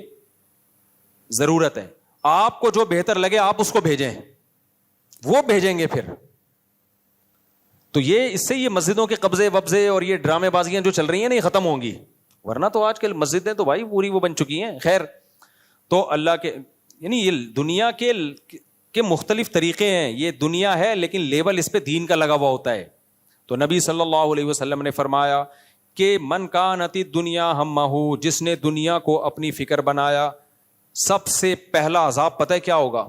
ضرورت ہے. آپ کو جو بہتر لگے آپ اس کو بھیجیں. وہ بھیجیں گے پھر. تو یہ اس سے یہ مسجدوں کے قبضے وبضے اور یہ ڈرامے بازیاں جو چل رہی ہیں نا یہ ختم ہوں گی, ورنہ تو آج کل مسجدیں تو بھائی پوری وہ بن چکی ہیں. خیر, تو اللہ کے یعنی یہ دنیا کے مختلف طریقے ہیں. یہ دنیا ہے لیکن لیبل اس پہ دین کا لگا ہوا ہوتا ہے. تو نبی صلی اللہ علیہ وسلم نے فرمایا کہ من کانت الدنیا ہمہ, جس نے دنیا کو اپنی فکر بنایا, سب سے پہلا عذاب پتہ ہے کیا ہوگا؟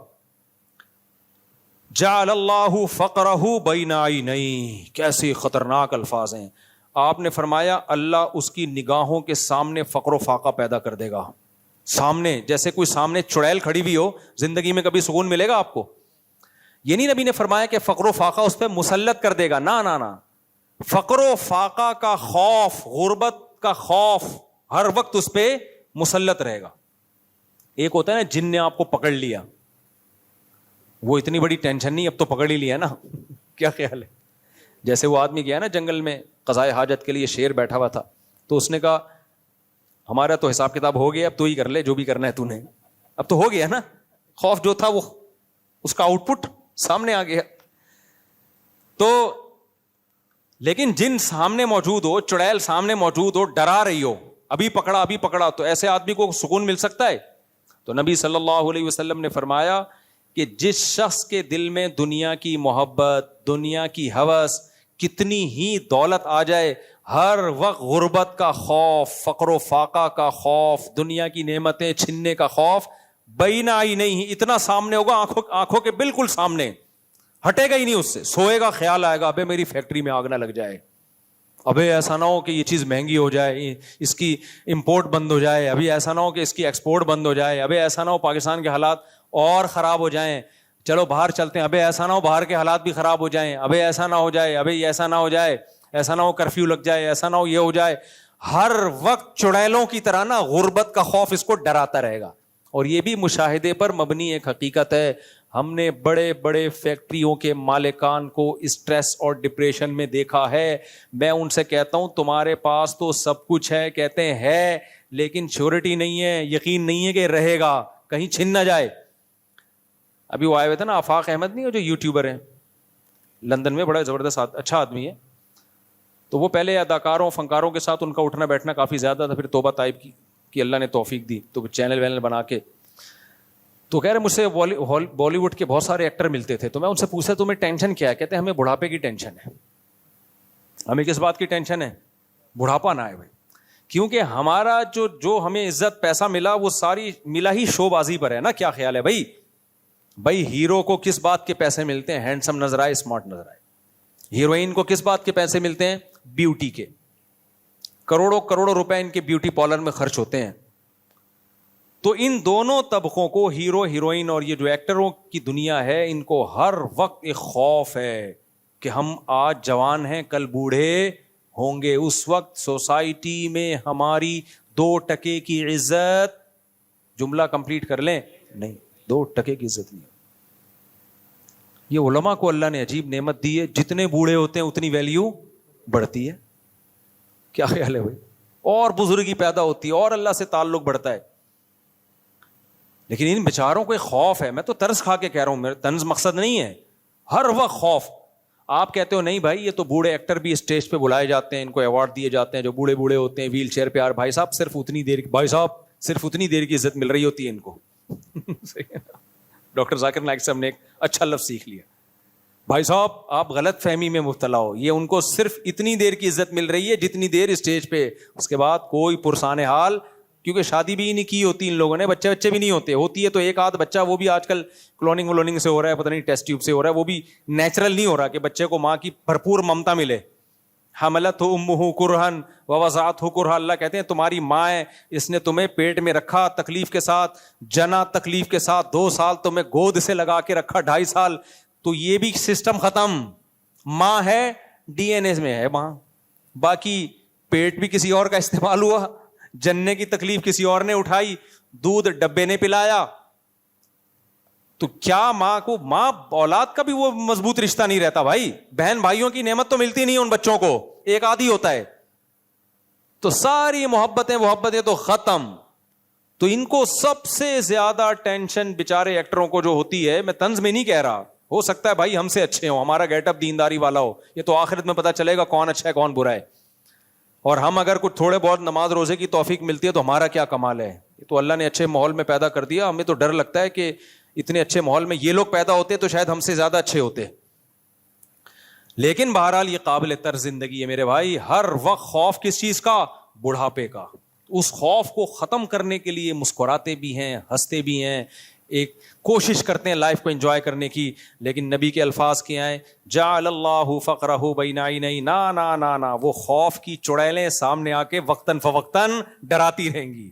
جعل اللہ فقرہ بین عینیہ. کیسے خطرناک الفاظ ہیں. آپ نے فرمایا اللہ اس کی نگاہوں کے سامنے فقر و فاقہ پیدا کر دے گا. سامنے جیسے کوئی سامنے چڑیل کھڑی ہوئی ہو, زندگی میں کبھی سکون ملے گا آپ کو؟ یہ نہیں نبی نے فرمایا کہ فقر و فاقہ اس پہ مسلط کر دے گا, نہ. فقر و فاقہ کا خوف, غربت کا خوف ہر وقت اس پہ مسلط رہے گا. ایک ہوتا ہے نا جن نے آپ کو پکڑ لیا, وہ اتنی بڑی ٹینشن نہیں, اب تو پکڑ ہی لیا نا. کیا خیال ہے؟ جیسے وہ آدمی گیا نا جنگل میں قضائے حاجت کے لیے, شیر بیٹھا ہوا تھا, تو اس نے کہا ہمارا تو حساب کتاب ہو گیا, اب تو ہی کر لے جو بھی کرنا ہے تو نے, اب تو ہو گیا نا. خوف جو تھا وہ اس کا آؤٹ پٹ سامنے آ گیا. تو لیکن جن سامنے موجود ہو, چڑیل سامنے موجود ہو, ڈرا رہی ہو, ابھی پکڑا, تو ایسے آدمی کو سکون مل سکتا ہے؟ تو نبی صلی اللہ علیہ وسلم نے فرمایا کہ جس شخص کے دل میں دنیا کی محبت, دنیا کی ہوس, کتنی ہی دولت آ جائے, ہر وقت غربت کا خوف, فقر و فاقہ کا خوف, دنیا کی نعمتیں چھننے کا خوف, بین عینیہ, اتنا سامنے ہوگا, آنکھوں کے بالکل سامنے, ہٹے گا ہی نہیں اس سے. سوئے گا خیال آئے گا ابے میری فیکٹری میں آگ نہ لگ جائے, ابے ایسا نہ ہو کہ یہ چیز مہنگی ہو جائے, اس کی امپورٹ بند ہو جائے, ابھی ایسا نہ ہو کہ اس کی ایکسپورٹ بند ہو جائے, ابے ایسا نہ ہو پاکستان کے حالات اور خراب ہو جائیں, چلو باہر چلتے ہیں, ابے ایسا نہ ہو باہر کے حالات بھی خراب ہو جائیں, ابے ایسا نہ ہو جائے, ابے ایسا نہ ہو جائے, ایسا نہ ہو کرفیو لگ جائے, ایسا نہ ہو یہ ہو جائے. ہر وقت چڑیلوں کی طرح نا غربت کا خوف اس کو ڈراتا رہے گا. اور یہ بھی مشاہدے پر مبنی ایک حقیقت ہے. ہم نے بڑے بڑے فیکٹریوں کے مالکان کو اسٹریس اور ڈپریشن میں دیکھا ہے. میں ان سے کہتا ہوں تمہارے پاس تو سب کچھ ہے, کہتے ہیں لیکن شیورٹی نہیں ہے, یقین نہیں ہے کہ رہے گا, کہیں چھن نہ جائے. ابھی وہ آئے ہوئے تھے نا آفاق احمد, نہیں, جو یوٹیوبر ہیں لندن میں, بڑا زبردست اچھا آدمی ہے. تو وہ پہلے اداکاروں فنکاروں کے ساتھ ان کا اٹھنا بیٹھنا کافی زیادہ تھا, پھر توبہ طائب کی اللہ نے توفیق دی, تو چینل وینل بنا کے. تو کہہ رہے مجھ سے بالی ووڈ کے بہت سارے ایکٹر ملتے تھے, تو میں ان سے پوچھا تمہیں ٹینشن کیا ہے؟ کہتے ہیں ہمیں بڑھاپے کی ٹینشن ہے. ہمیں کس بات کی ٹینشن ہے؟ بڑھاپا نہ آئے بھائی, کیونکہ ہمارا جو ہمیں عزت پیسہ ملا وہ ساری ملا ہی شو بازی پر ہے نا. کیا خیال ہے بھائی ہیرو کو کس بات کے پیسے ملتے ہیں؟ ہینڈسم نظر آئے, اسمارٹ نظر آئے. ہیروئن کو کس بات کے پیسے ملتے ہیں؟ بیوٹی کے. کروڑوں روپے ان کے بیوٹی پارلر میں خرچ ہوتے ہیں. تو ان دونوں طبقوں کو, ہیرو ہیروئن اور یہ جو ایکٹروں کی دنیا ہے, ان کو ہر وقت ایک خوف ہے کہ ہم آج جوان ہیں کل بوڑھے ہوں گے. اس وقت سوسائٹی میں ہماری 2% کی عزت, جملہ کمپلیٹ کر لیں, نہیں, 2% کی عزت نہیں. یہ علماء کو اللہ نے عجیب نعمت دی ہے, جتنے بوڑھے ہوتے ہیں اتنی ویلیو بڑھتی ہے. کیا خیال ہے بھائی؟ اور بزرگی پیدا ہوتی ہے اور اللہ سے تعلق بڑھتا ہے. لیکن ان بیچاروں کو ایک خوف ہے. میں تو طرز کھا کے کہہ رہا ہوں, میرا طنز مقصد نہیں ہے, ہر وقت خوف. آپ کہتے ہو نہیں بھائی یہ تو بوڑھے ایکٹر بھی اسٹیج پہ بلائے جاتے ہیں, ان کو ایوارڈ دیے جاتے ہیں جو بوڑھے ہوتے ہیں ویل چیئر پہ. یار بھائی صاحب صرف اتنی دیر کی عزت مل رہی ہوتی ہے ان کو. ڈاکٹر ذاکر نائک صاحب نے ایک اچھا لفظ سیکھ لیا, بھائی صاحب آپ غلط فہمی میں مبتلا ہو, یہ ان کو صرف اتنی دیر کی عزت مل رہی ہے جتنی دیر اسٹیج پہ, اس کے بعد کوئی پرسان حال. کیونکہ شادی بھی نہیں کی ہوتی ان لوگوں نے, بچے بھی نہیں ہوتے, ہوتی ہے تو ایک آدھ بچہ, وہ بھی آج کل کلوننگ سے ہو رہا ہے, پتہ نہیں ٹیسٹ ٹیوب سے ہو رہا ہے, وہ بھی نیچرل نہیں ہو رہا کہ بچے کو ماں کی بھرپور ممتا ملے. حملتہ امہ کرہن ووضعتہ کرہا, اللہ کہتے ہیں تمہاری ماں ہے, اس نے تمہیں پیٹ میں رکھا تکلیف کے ساتھ, جنا تکلیف کے ساتھ, 2 سال تمہیں گود سے لگا کے رکھا, 2.5 سال, تو یہ بھی سسٹم ختم. ماں ہے ڈی این اے میں ہے ماں, باقی پیٹ بھی کسی اور کا استعمال ہوا, جننے کی تکلیف کسی اور نے اٹھائی, دودھ ڈبے نے پلایا. تو کیا ماں اولاد کا بھی وہ مضبوط رشتہ نہیں رہتا بھائی. بہن بھائیوں کی نعمت تو ملتی نہیں ان بچوں کو, ایک آدھی ہوتا ہے, تو ساری محبتیں تو ختم. تو ان کو سب سے زیادہ ٹینشن بیچارے ایکٹروں کو جو ہوتی ہے, میں طنز میں نہیں کہہ رہا, ہو سکتا ہے بھائی ہم سے اچھے ہوں, ہمارا گیٹ اپ دینداری والا ہو, یہ تو آخرت میں پتا چلے گا کون اچھا ہے کون برا ہے. اور ہم اگر کچھ تھوڑے بہت نماز روزے کی توفیق ملتی ہے تو ہمارا کیا کمال ہے. یہ تو اللہ نے اچھے ماحول میں پیدا کر دیا, ہمیں تو ڈر لگتا ہے کہ اتنے اچھے ماحول میں یہ لوگ پیدا ہوتے تو شاید ہم سے زیادہ اچھے ہوتے. لیکن بہرحال یہ قابل طرز زندگی ہے میرے بھائی. ہر وقت خوف کس چیز کا؟ بڑھاپے کا. اس خوف کو ختم کرنے کے لیے مسکراتے بھی ہیں, ہنستے بھی ہیں, ایک کوشش کرتے ہیں لائف کو انجوائے کرنے کی. لیکن نبی کے الفاظ کیا ہیں؟ جعل اللہ فقرہ بین عینیہ, نا نا نا نا, وہ خوف کی چڑیلیں سامنے آ کے وقتاً فوقتاً ڈراتی رہیں گی.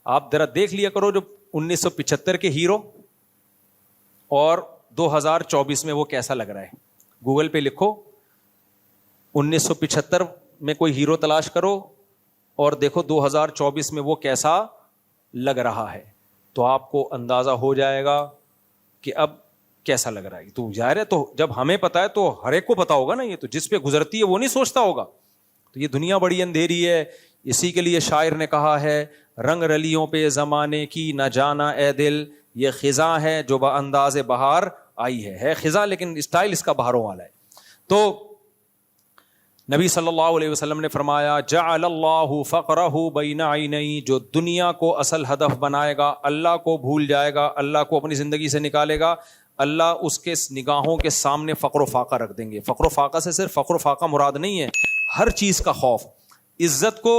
آپ ذرا دیکھ لیا کرو جو 1975 کے ہیرو اور 2024 میں وہ کیسا لگ رہا ہے. گوگل پہ لکھو 1975 میں کوئی ہیرو تلاش کرو اور دیکھو 2024 میں وہ کیسا لگ رہا ہے, تو آپ کو اندازہ ہو جائے گا کہ اب کیسا لگ رہا ہے. تو ظاہر ہے تو جب ہمیں پتا ہے تو ہر ایک کو پتا ہوگا نا. یہ تو جس پہ گزرتی ہے وہ نہیں سوچتا ہوگا. تو یہ دنیا بڑی اندھیری ہے. اسی کے لیے شاعر نے کہا ہے, رنگ رلیوں پہ زمانے کی نہ جانا اے دل, یہ خزاں ہے جو بانداز بہار آئی ہے خزاں لیکن اسٹائل اس کا بہاروں والا ہے. تو نبی صلی اللہ علیہ وسلم نے فرمایا جعل اللہ فقرہ بین عینیہ, جو دنیا کو اصل ہدف بنائے گا, اللہ کو بھول جائے گا, اللہ کو اپنی زندگی سے نکالے گا, اللہ اس کے نگاہوں کے سامنے فقر و فاقہ رکھ دیں گے. فقر و فاقہ سے صرف فقر و فاقہ مراد نہیں ہے, ہر چیز کا خوف. عزت کو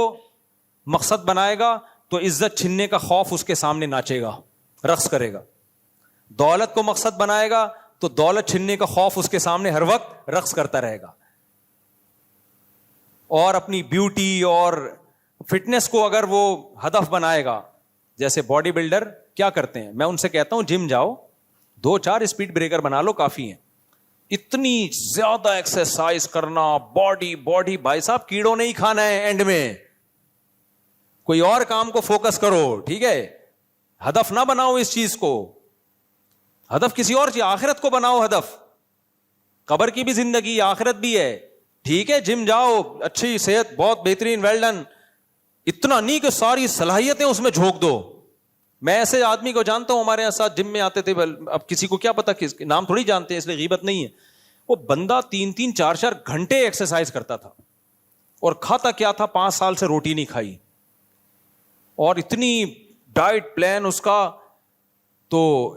مقصد بنائے گا تو عزت چھننے کا خوف اس کے سامنے ناچے گا, رقص کرے گا. دولت کو مقصد بنائے گا تو دولت چھننے کا خوف اس کے سامنے ہر وقت رقص کرتا رہے گا. اور اپنی بیوٹی اور فٹنس کو اگر وہ ہدف بنائے گا, جیسے باڈی بلڈر کیا کرتے ہیں, میں ان سے کہتا ہوں جم جاؤ, 2-4 اسپیڈ بریکر بنا لو کافی ہیں. اتنی زیادہ ایکسرسائز کرنا, باڈی بھائی صاحب کیڑوں نہیں کھانا ہے. اینڈ میں کوئی اور کام کو فوکس کرو, ٹھیک ہے, ہدف نہ بناؤ اس چیز کو, ہدف کسی اور چیز, آخرت کو بناؤ ہدف. قبر کی بھی زندگی, آخرت بھی ہے, ٹھیک ہے, جم جاؤ, اچھی صحت, بہت بہترین, ویل ڈن. اتنا نہیں کہ ساری صلاحیتیں اس میں جھونک دو. میں ایسے آدمی کو جانتا ہوں, ہمارے ساتھ جم میں آتے تھے, اب کسی کو کیا پتا, کس نام تھوڑی جانتے ہیں, اس لیے غیبت نہیں ہے. وہ بندہ 3-3, 4-4 گھنٹے ایکسرسائز کرتا تھا اور کھاتا کیا تھا, 5 سال سے روٹی نہیں کھائی, اور اتنی ڈائٹ پلان اس کا. تو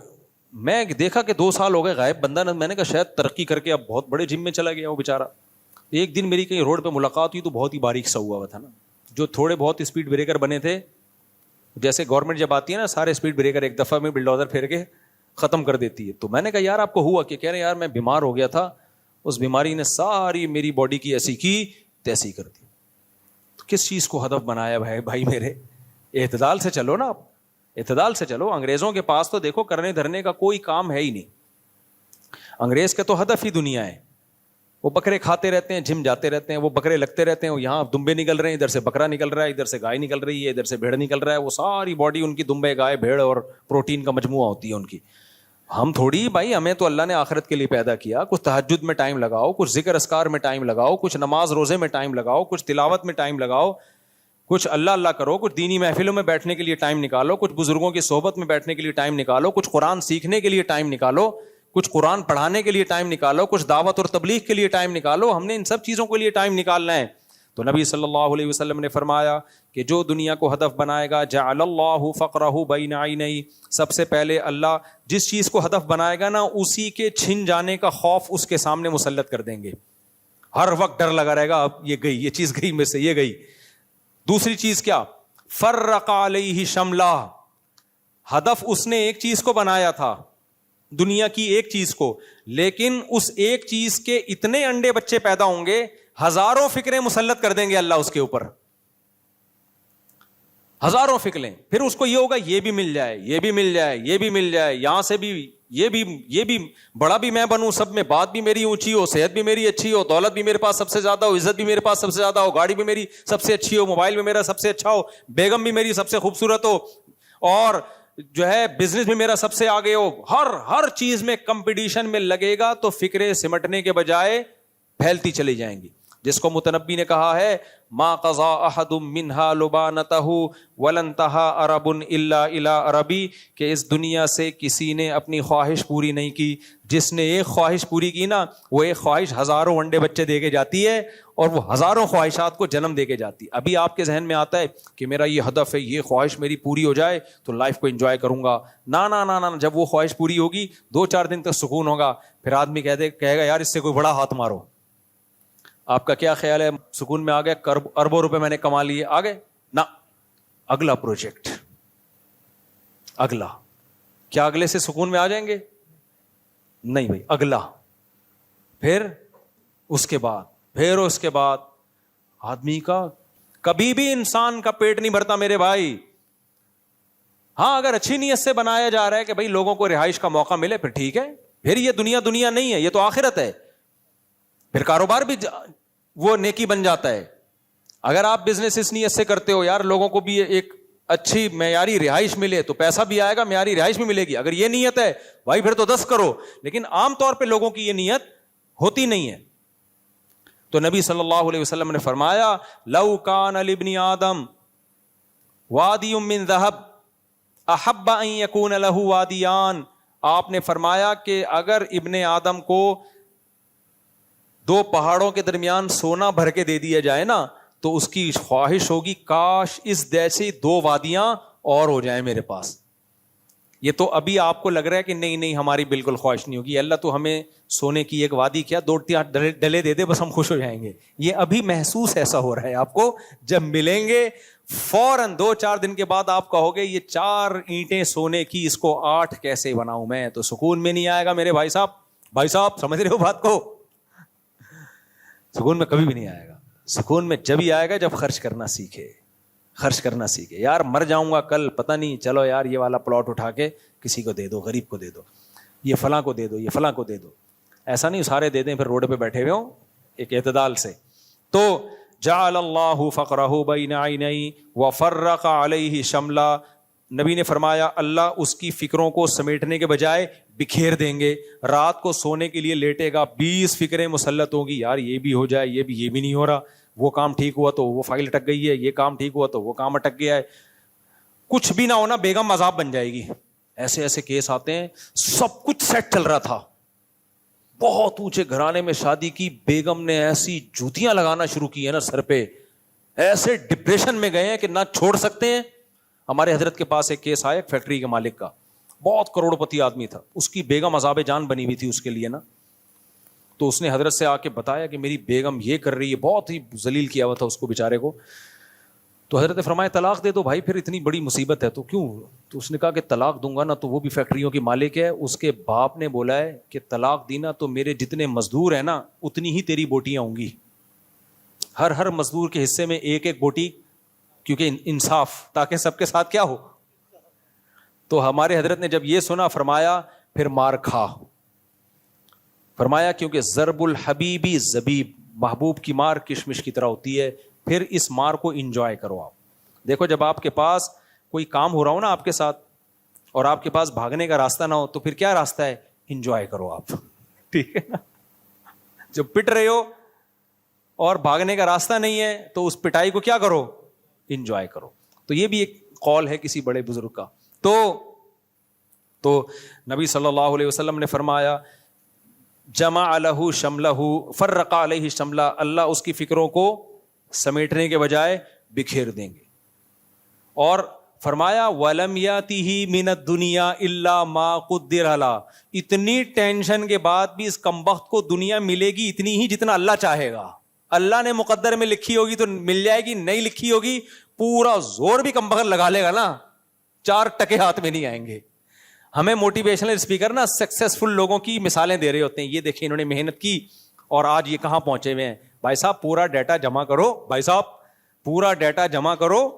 میں دیکھا کہ 2 سال ہو گئے غائب بندہ. میں نے کہا شاید ترقی کر کے اب بہت بڑے جم میں چلا گیا وہ بیچارہ. ایک دن میری کہیں روڈ پہ ملاقات ہوئی تو بہت ہی باریک سا ہوا تھا نا, جو تھوڑے بہت اسپیڈ بریکر بنے تھے, جیسے گورنمنٹ جب آتی ہے نا سارے اسپیڈ بریکر ایک دفعہ میں بلڈوزر پھیر کے ختم کر دیتی ہے. تو میں نے کہا یار آپ کو ہوا کہ, کہہ رہے یار میں بیمار ہو گیا تھا, اس بیماری نے ساری میری باڈی کی ایسی کی تیسی کر دی. تو کس چیز کو ہدف بنایا بھائی میرے؟ اعتدال سے چلو نا, آپ اعتدال سے چلو. انگریزوں کے پاس تو دیکھو کرنے دھرنے کا کوئی کام ہے ہی نہیں. انگریز کا تو ہدف ہی دنیا ہے. وہ بکرے کھاتے رہتے ہیں, جم جاتے رہتے ہیں, وہ بکرے لگتے رہتے ہیں, یہاں دمبے نکل رہے ہیں, ادھر سے بکرا نکل رہا ہے, ادھر سے گائے نکل رہی ہے, ادھر سے بھیڑ نکل رہا ہے. وہ ساری باڈی ان کی دمبے, گائے, بھیڑ اور پروٹین کا مجموعہ ہوتی ہے ان کی. ہم تھوڑی بھائی, ہمیں تو اللہ نے آخرت کے لیے پیدا کیا. کچھ تہجد میں ٹائم لگاؤ, کچھ ذکر اذکار میں ٹائم لگاؤ, کچھ نماز روزے میں ٹائم لگاؤ, کچھ تلاوت میں ٹائم لگاؤ, کچھ اللہ اللہ کرو, کچھ دینی محفلوں میں بیٹھنے کے لیے ٹائم نکالو, کچھ بزرگوں کی صحبت میں بیٹھنے کے لیے ٹائم نکالو, کچھ قرآن سیکھنے کے لیے ٹائم نکالو, کچھ قرآن پڑھانے کے لیے ٹائم نکالو, کچھ دعوت اور تبلیغ کے لیے ٹائم نکالو. ہم نے ان سب چیزوں کے لیے ٹائم نکالنا ہے. تو نبی صلی اللہ علیہ وسلم نے فرمایا کہ جو دنیا کو ہدف بنائے گا, جعل اللہ فقرہ بین عینیہ, سب سے پہلے اللہ جس چیز کو ہدف بنائے گا نا, اسی کے چھن جانے کا خوف اس کے سامنے مسلط کر دیں گے. ہر وقت ڈر لگا رہے گا, اب یہ گئی, یہ چیز گئی میں سے, یہ گئی. دوسری چیز کیا؟ فرق علیہ شملہ, ہدف اس نے ایک چیز کو بنایا تھا, دنیا کی ایک چیز کو, لیکن اس ایک چیز کے اتنے انڈے بچے پیدا ہوں گے, ہزاروں فکریں مسلط کر دیں گے اللہ اس کے اوپر, ہزاروں فکریں. پھر اس کو یہ ہوگا یہ بھی مل جائے, یہ بھی مل جائے, یہ بھی مل جائے, یہاں سے بھی یہ بھی بڑا بھی میں بنوں, سب میں بات بھی میری اونچی ہو, صحت بھی میری اچھی ہو, دولت بھی میرے پاس سب سے زیادہ ہو, عزت بھی میرے پاس سب سے زیادہ ہو, گاڑی بھی میری سب سے اچھی ہو, موبائل بھی میرا سب سے اچھا ہو, بیگم بھی میری سب سے خوبصورت ہو, اور جو ہے بزنس بھی میرا سب سے آگے ہو. ہر چیز میں کمپٹیشن میں لگے گا تو فکریں سمٹنے کے بجائے پھیلتی چلی جائیں گی. جس کو متنبی نے کہا ہے ما قضا احد منها لبانته ولن انتهى عرب الا الى عربی، کہ اس دنیا سے کسی نے اپنی خواہش پوری نہیں کی، جس نے ایک خواہش پوری کی نا، وہ ایک خواہش ہزاروں انڈے بچے دے کے جاتی ہے اور وہ ہزاروں خواہشات کو جنم دے کے جاتی ہے۔ ابھی آپ کے ذہن میں آتا ہے کہ میرا یہ ہدف ہے، یہ خواہش میری پوری ہو جائے تو لائف کو انجوائے کروں گا، نا نا نا نا، جب وہ خواہش پوری ہوگی 2-4 دن تک سکون ہوگا، پھر آدمی کہے گا یار اس سے کوئی بڑا ہاتھ مارو۔ آپ کا کیا خیال ہے؟ سکون میں آ گئے، اربوں روپے میں نے کما لیے، آ گئے نا، اگلا پروجیکٹ، اگلا، کیا اگلے سے سکون میں آ جائیں گے؟ نہیں بھائی، اگلا، پھر اس کے بعد آدمی کا کبھی بھی انسان کا پیٹ نہیں بھرتا میرے بھائی۔ ہاں اگر اچھی نیت سے بنایا جا رہا ہے کہ بھائی لوگوں کو رہائش کا موقع ملے، پھر ٹھیک ہے، پھر یہ دنیا نہیں ہے، یہ تو آخرت ہے، پھر کاروبار بھی وہ نیکی بن جاتا ہے۔ اگر آپ بزنس اس نیت سے کرتے ہو یار لوگوں کو بھی ایک اچھی معیاری رہائش ملے تو پیسہ بھی آئے گا، معیاری رہائش بھی ملے گی، اگر یہ نیت ہے بھائی پھر تو 10 کرو، لیکن عام طور پہ لوگوں کی یہ نیت ہوتی نہیں ہے۔ تو نبی صلی اللہ علیہ وسلم نے فرمایا لو کان لابن آدم وادی من ذہب احب ان یکون لہ وادیان، آپ نے فرمایا کہ اگر ابن آدم کو 2 پہاڑوں کے درمیان سونا بھر کے دے دیا جائے نا تو اس کی خواہش ہوگی کاش اس جیسی 2 وادیاں اور ہو جائیں میرے پاس۔ یہ تو ابھی آپ کو لگ رہا ہے کہ نہیں ہماری بالکل خواہش نہیں ہوگی، اللہ تو ہمیں سونے کی ایک وادی کیا 2-3 ڈلے دے دے بس ہم خوش ہو جائیں گے۔ یہ ابھی محسوس ایسا ہو رہا ہے آپ کو، جب ملیں گے فوراً 2-4 دن کے بعد آپ کہو گے یہ 4 اینٹیں سونے کی، اس کو 8 کیسے بناؤں میں، تو سکون میں نہیں آئے گا میرے بھائی صاحب، سمجھ رہے ہو بات کو؟ سکون میں کبھی بھی نہیں آئے گا۔ سکون میں جب ہی آئے گا جب خرچ کرنا سیکھے۔ یار مر جاؤں گا کل پتہ نہیں، چلو یار یہ والا پلاٹ اٹھا کے کسی کو دے دو، غریب کو دے دو، یہ فلاں کو دے دو، یہ فلاں کو دے دو، ایسا نہیں سارے دے دیں پھر روڈ پہ بیٹھے ہوئے ہوں، ایک اعتدال سے۔ تو جعل اللہ فقرہ بین عینی وفرق علیہ شملا، نبی نے فرمایا اللہ اس کی فکروں کو سمیٹنے کے بجائے بکھیر دیں گے۔ رات کو سونے کے لیے لیٹے گا 20 فکریں مسلط ہوگی، یار یہ بھی ہو جائے، یہ بھی نہیں ہو رہا، وہ کام ٹھیک ہوا تو وہ فائل اٹک گئی ہے، یہ کام ٹھیک ہوا تو وہ کام اٹک گیا ہے، کچھ بھی نہ ہونا بیگم عذاب بن جائے گی۔ ایسے کیس آتے ہیں، سب کچھ سیٹ چل رہا تھا، بہت اونچے گھرانے میں شادی کی، بیگم نے ایسی جوتیاں لگانا شروع کی ہے نا سر پہ، ایسے ڈپریشن میں گئے ہیں کہ نہ چھوڑ سکتے ہیں۔ ہمارے حضرت کے پاس ایک کیس آیا فیکٹری کے مالک کا، بہت کروڑ پتی آدمی تھا، اس کی بیگم عذاب جان بنی ہوئی تھی اس کے لیے نا، تو اس نے حضرت سے آ کے بتایا کہ میری بیگم یہ کر رہی ہے، بہت ہی ذلیل کیا ہوا تھا اس کو بیچارے کو۔ تو حضرت نے فرمایا طلاق دے دو بھائی، پھر اتنی بڑی مصیبت ہے تو کیوں؟ تو اس نے کہا کہ طلاق دوں گا نا تو وہ بھی فیکٹریوں کی مالک ہے، اس کے باپ نے بولا ہے کہ طلاق دینا تو میرے جتنے مزدور ہیں نا اتنی ہی تیری بوٹیاں ہوں گی، ہر مزدور کے حصے میں 1 بوٹی، کیونکہ انصاف، تاکہ سب کے ساتھ کیا ہو۔ تو ہمارے حضرت نے جب یہ سنا فرمایا پھر مار کھا، فرمایا کیونکہ ضرب الحبیبی زبیب، محبوب کی مار کشمش کی طرح ہوتی ہے، پھر اس مار کو انجوائے کرو۔ آپ دیکھو جب آپ کے پاس کوئی کام ہو رہا ہو نا آپ کے ساتھ اور آپ کے پاس بھاگنے کا راستہ نہ ہو تو پھر کیا راستہ ہے؟ انجوائے کرو آپ، ٹھیک ہے نا؟ جب پٹ رہے ہو اور بھاگنے کا راستہ نہیں ہے تو اس پٹائی کو کیا کرو؟ انجوائے کرو۔ تو یہ بھی ایک قول ہے کسی بڑے بزرگ کا۔ تو نبی صلی اللہ علیہ وسلم نے فرمایا جمع لہ شملہ فرق علیہ شملہ، اللہ اس کی فکروں کو سمیٹنے کے بجائے بکھیر دیں گے۔ اور فرمایا وَلَمْ يَأْتِهِ مِنَ الدُّنْيَا إِلَّا مَا قُدِّرَ لَهُ، اتنی ٹینشن کے بعد بھی اس کمبخت کو دنیا ملے گی اتنی ہی جتنا اللہ چاہے گا۔ اللہ نے مقدر میں لکھی ہوگی تو مل جائے گی، نہیں لکھی ہوگی پورا زور بھی کمبخت لگا لے گا نا، 4 ٹکے ہاتھ میں نہیں آئیں گے۔ ہمیں موٹیویشنل اسپیکر نا سکسیسفل لوگوں کی مثالیں دے رہے ہوتے ہیں، یہ دیکھیں انہوں نے محنت کی اور آج یہ کہاں پہنچے ہوئے ہیں۔ بھائی صاحب پورا ڈیٹا جمع کرو، بھائی صاحب پورا ڈیٹا جمع کرو،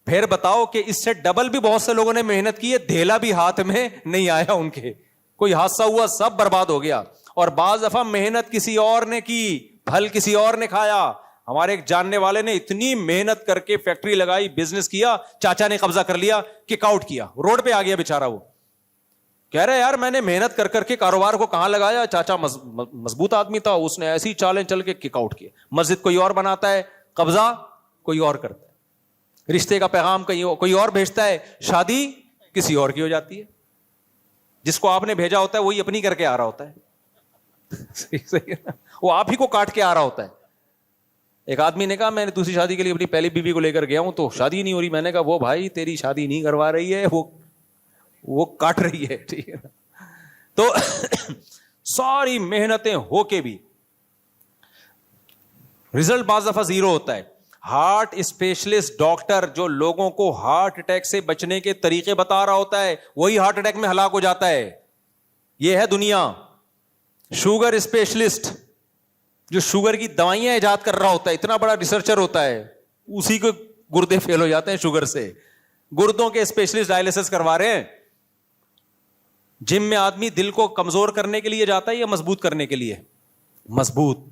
پھر بتاؤ کہ اس سے ڈبل بھی بہت سے لوگوں نے محنت کی ہے، دھیلا بھی ہاتھ میں نہیں آیا ان کے، کوئی حادثہ ہوا سب برباد ہو گیا۔ اور بعض دفعہ محنت کسی اور نے کی، پھل کسی اور نے کھایا۔ ہمارے ایک جاننے والے نے اتنی محنت کر کے فیکٹری لگائی، بزنس کیا، چاچا نے قبضہ کر لیا، کک آؤٹ کیا، روڈ پہ آ گیا بیچارہ وہ۔ کہہ رہے یار میں نے محنت کر کر کے کاروبار کو کہاں لگایا, چاچا مضبوط آدمی تھا, اس نے ایسی چالیں چل کے کک آؤٹ کیا. مسجد کوئی اور بناتا ہے, قبضہ کوئی اور کرتا ہے, رشتے کا پیغام کوئی اور بھیجتا ہے, شادی کسی اور کی ہو جاتی ہے. جس کو آپ نے بھیجا ہوتا ہے وہی اپنی کر کے آ رہا ہوتا ہے. وہ آپ ہی کو کاٹ کے آ رہا ہوتا ہے. ایک آدمی نے کہا میں نے دوسری شادی کے لیے اپنی پہلی بیوی کو لے کر گیا ہوں تو شادی نہیں ہو رہی. میں نے کہا وہ بھائی تیری شادی نہیں کروا رہی ہے, وہ کاٹ رہی ہے. ٹھیک ہے, تو ساری محنتیں ہو کے بھی رزلٹ بعض دفعہ زیرو ہوتا ہے. ہارٹ اسپیشلسٹ ڈاکٹر جو لوگوں کو ہارٹ اٹیک سے بچنے کے طریقے بتا رہا ہوتا ہے وہی ہارٹ اٹیک میں ہلاک ہو جاتا ہے. یہ ہے دنیا. شوگر اسپیشلسٹ جو شوگر کی دوائیاں ایجاد کر رہا ہوتا ہے, اتنا بڑا ریسرچر ہوتا ہے, اسی کو گردے فیل ہو جاتے ہیں شوگر سے. گردوں کے اسپیشلسٹ ڈائلیسس کروا رہے ہیں. جم میں آدمی دل کو کمزور کرنے کے لیے جاتا ہے یا مضبوط کرنے کے لیے؟ مضبوط.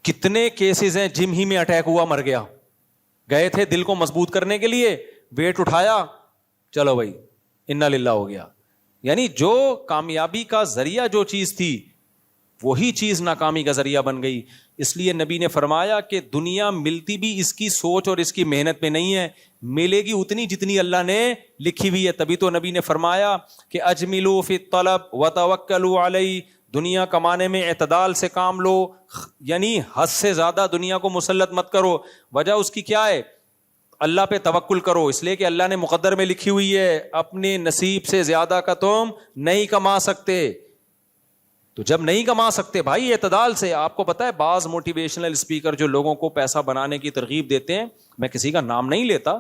کتنے کیسز ہیں جم ہی میں اٹیک ہوا مر گیا, گئے تھے دل کو مضبوط کرنے کے لیے, ویٹ اٹھایا, چلو بھائی انا للہ ہو گیا. یعنی جو کامیابی کا ذریعہ جو چیز تھی وہی چیز ناکامی کا ذریعہ بن گئی. اس لیے نبی نے فرمایا کہ دنیا ملتی بھی اس کی سوچ اور اس کی محنت میں نہیں ہے, ملے گی اتنی جتنی اللہ نے لکھی ہوئی ہے. تبھی تو نبی نے فرمایا کہ اجملوا فی الطلب وتوکلوا علیہ, دنیا کمانے میں اعتدال سے کام لو, یعنی حد سے زیادہ دنیا کو مسلط مت کرو. وجہ اس کی کیا ہے؟ اللہ پہ توکل کرو, اس لیے کہ اللہ نے مقدر میں لکھی ہوئی ہے اپنے نصیب سے زیادہ کا تم نہیں کما سکتے. تو جب نہیں کما سکتے بھائی اعتدال سے. آپ کو پتا ہے بعض موٹیویشنل اسپیکر جو لوگوں کو پیسہ بنانے کی ترغیب دیتے ہیں, میں کسی کا نام نہیں لیتا,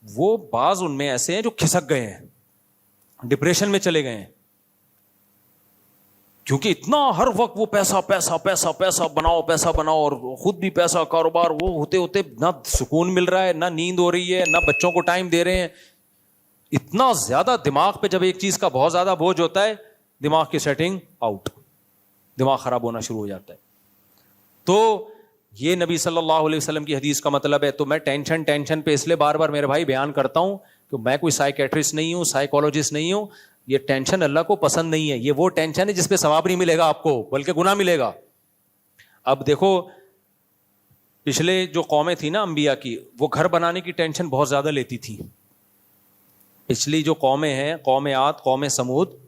وہ بعض ان میں ایسے ہیں جو کھسک گئے ہیں, ڈپریشن میں چلے گئے ہیں, کیونکہ اتنا ہر وقت وہ پیسہ پیسہ پیسہ پیسہ بناؤ پیسہ بناؤ, اور خود بھی پیسہ کاروبار, وہ ہوتے ہوتے نہ سکون مل رہا ہے, نہ نیند ہو رہی ہے, نہ بچوں کو ٹائم دے رہے ہیں. اتنا زیادہ دماغ پہ جب ایک چیز کا بہت زیادہ بوجھ ہوتا ہے, دماغ کی سیٹنگ آؤٹ, دماغ خراب ہونا شروع ہو جاتا ہے. تو یہ نبی صلی اللہ علیہ وسلم کی حدیث کا مطلب ہے. تو میں ٹینشن پہ اس لیے بار بار میرے بھائی بیان کرتا ہوں کہ میں کوئی سائیکیٹرسٹ نہیں ہوں, سائیکولوجسٹ نہیں ہوں. یہ ٹینشن اللہ کو پسند نہیں ہے. یہ وہ ٹینشن ہے جس پہ ثواب نہیں ملے گا آپ کو, بلکہ گناہ ملے گا. اب دیکھو پچھلے جو قومیں تھی نا انبیاء کی, وہ گھر بنانے کی ٹینشن بہت زیادہ لیتی تھی. پچھلی جو قومیں ہیں, قوم عاد, قوم سمود,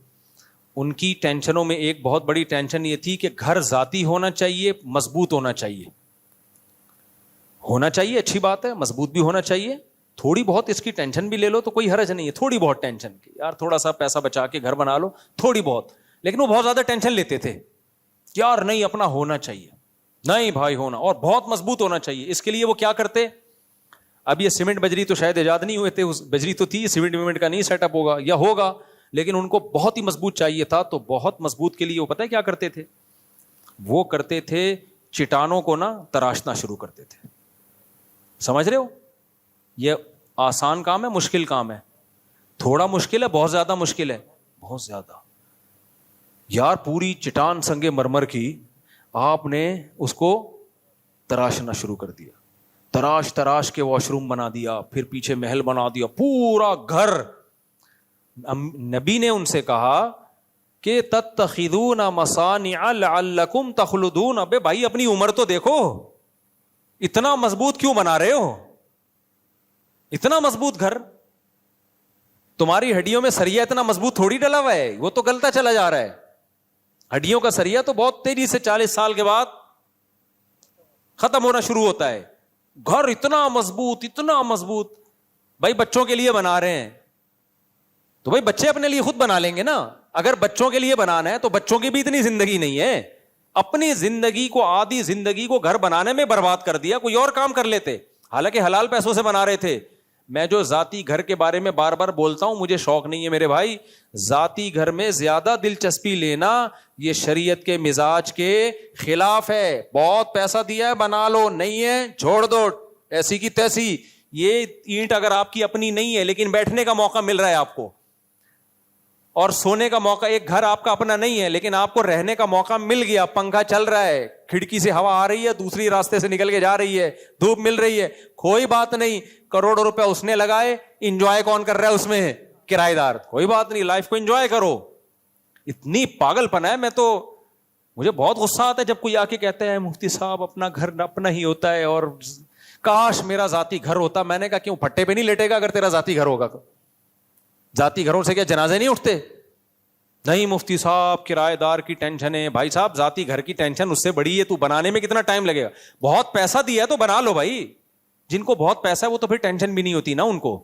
ان کی ٹینشنوں میں ایک بہت بڑی ٹینشن یہ تھی کہ گھر ذاتی ہونا چاہیے, مضبوط ہونا چاہیے. ہونا چاہیے اچھی بات ہے, مضبوط بھی ہونا چاہیے. تھوڑی بہت اس کی ٹینشن بھی لے لو تو کوئی حرج نہیں ہے, تھوڑی بہت ٹینشن کی, یار تھوڑا سا پیسہ بچا کے گھر بنا لو, تھوڑی بہت. لیکن وہ بہت زیادہ ٹینشن لیتے تھے, یار نہیں اپنا ہونا چاہیے, نہیں بھائی ہونا, اور بہت مضبوط ہونا چاہیے. اس کے لیے وہ کیا کرتے, اب یہ سیمنٹ بجری تو شاید ایجاد نہیں ہوئے تھے, بجری تو تھی, سیمنٹ ویمنٹ کا نہیں سیٹ اپ ہوگا یا ہوگا, لیکن ان کو بہت ہی مضبوط چاہیے تھا. تو بہت مضبوط کے لیے وہ پتہ ہے کیا کرتے تھے, وہ کرتے تھے چٹانوں کو نا تراشنا شروع کرتے تھے. سمجھ رہے ہو, یہ آسان کام ہے مشکل کام ہے؟ تھوڑا مشکل ہے, بہت زیادہ مشکل ہے, بہت زیادہ. یار پوری چٹان سنگ مرمر کی آپ نے اس کو تراشنا شروع کر دیا, تراش کے واش روم بنا دیا, پھر پیچھے محل بنا دیا, پورا گھر. نبی نے ان سے کہا کہ تتخذون مصانع لعلکم تخلدون. ابے بھائی اپنی عمر تو دیکھو, اتنا مضبوط کیوں بنا رہے ہو, اتنا مضبوط گھر. تمہاری ہڈیوں میں سریا اتنا مضبوط تھوڑی ڈلا ہوا ہے, وہ تو گلتا چلا جا رہا ہے. ہڈیوں کا سریا تو بہت تیزی سے 40 سال کے بعد ختم ہونا شروع ہوتا ہے. گھر اتنا مضبوط, اتنا مضبوط. بھائی بچوں کے لیے بنا رہے ہیں تو بھائی بچے اپنے لیے خود بنا لیں گے نا. اگر بچوں کے لیے بنانا ہے تو بچوں کی بھی اتنی زندگی نہیں ہے. اپنی زندگی کو, آدھی زندگی کو گھر بنانے میں برباد کر دیا, کوئی اور کام کر لیتے, حالانکہ حلال پیسوں سے بنا رہے تھے. میں جو ذاتی گھر کے بارے میں بار بار بولتا ہوں, مجھے شوق نہیں ہے میرے بھائی. ذاتی گھر میں زیادہ دلچسپی لینا یہ شریعت کے مزاج کے خلاف ہے. بہت پیسہ دیا ہے بنا لو, نہیں ہے چھوڑ دو ایسی کی تیسی. یہ اینٹ اگر آپ کی اپنی نہیں ہے لیکن بیٹھنے کا موقع مل رہا ہے آپ کو, اور سونے کا موقع, ایک گھر آپ کا اپنا نہیں ہے لیکن آپ کو رہنے کا موقع مل گیا, پنکھا چل رہا ہے, کھڑکی سے ہوا آ رہی ہے, دوسری راستے سے نکل کے جا رہی ہے, دھوپ مل رہی ہے, کوئی بات نہیں. کروڑوں روپے اس نے لگائے, انجوائے کون کر رہا ہے اس میں؟ کرایہ دار. کوئی بات نہیں, لائف کو انجوائے کرو, اتنی پاگل پنا ہے. میں تو مجھے بہت غصہ آتا ہے جب کوئی آ کے کہتے ہیں مفتی صاحب اپنا گھر اپنا ہی ہوتا ہے اور کاش میرا ذاتی گھر ہوتا. میں نے کہا کیوں پھٹے پہ نہیں لیٹے گا اگر تیرا ذاتی گھر ہوگا تو؟ ذاتی گھروں سے کیا جنازے نہیں اٹھتے؟ نہیں مفتی صاحب کرایہ دار کی ٹینشن ہے. بھائی صاحب ذاتی گھر کی ٹینشن اس سے بڑی ہے. تو بنانے میں کتنا ٹائم لگے گا؟ بہت پیسہ دیا ہے تو بنا لو بھائی. جن کو بہت پیسہ ہے وہ تو پھر ٹینشن بھی نہیں ہوتی نا ان کو.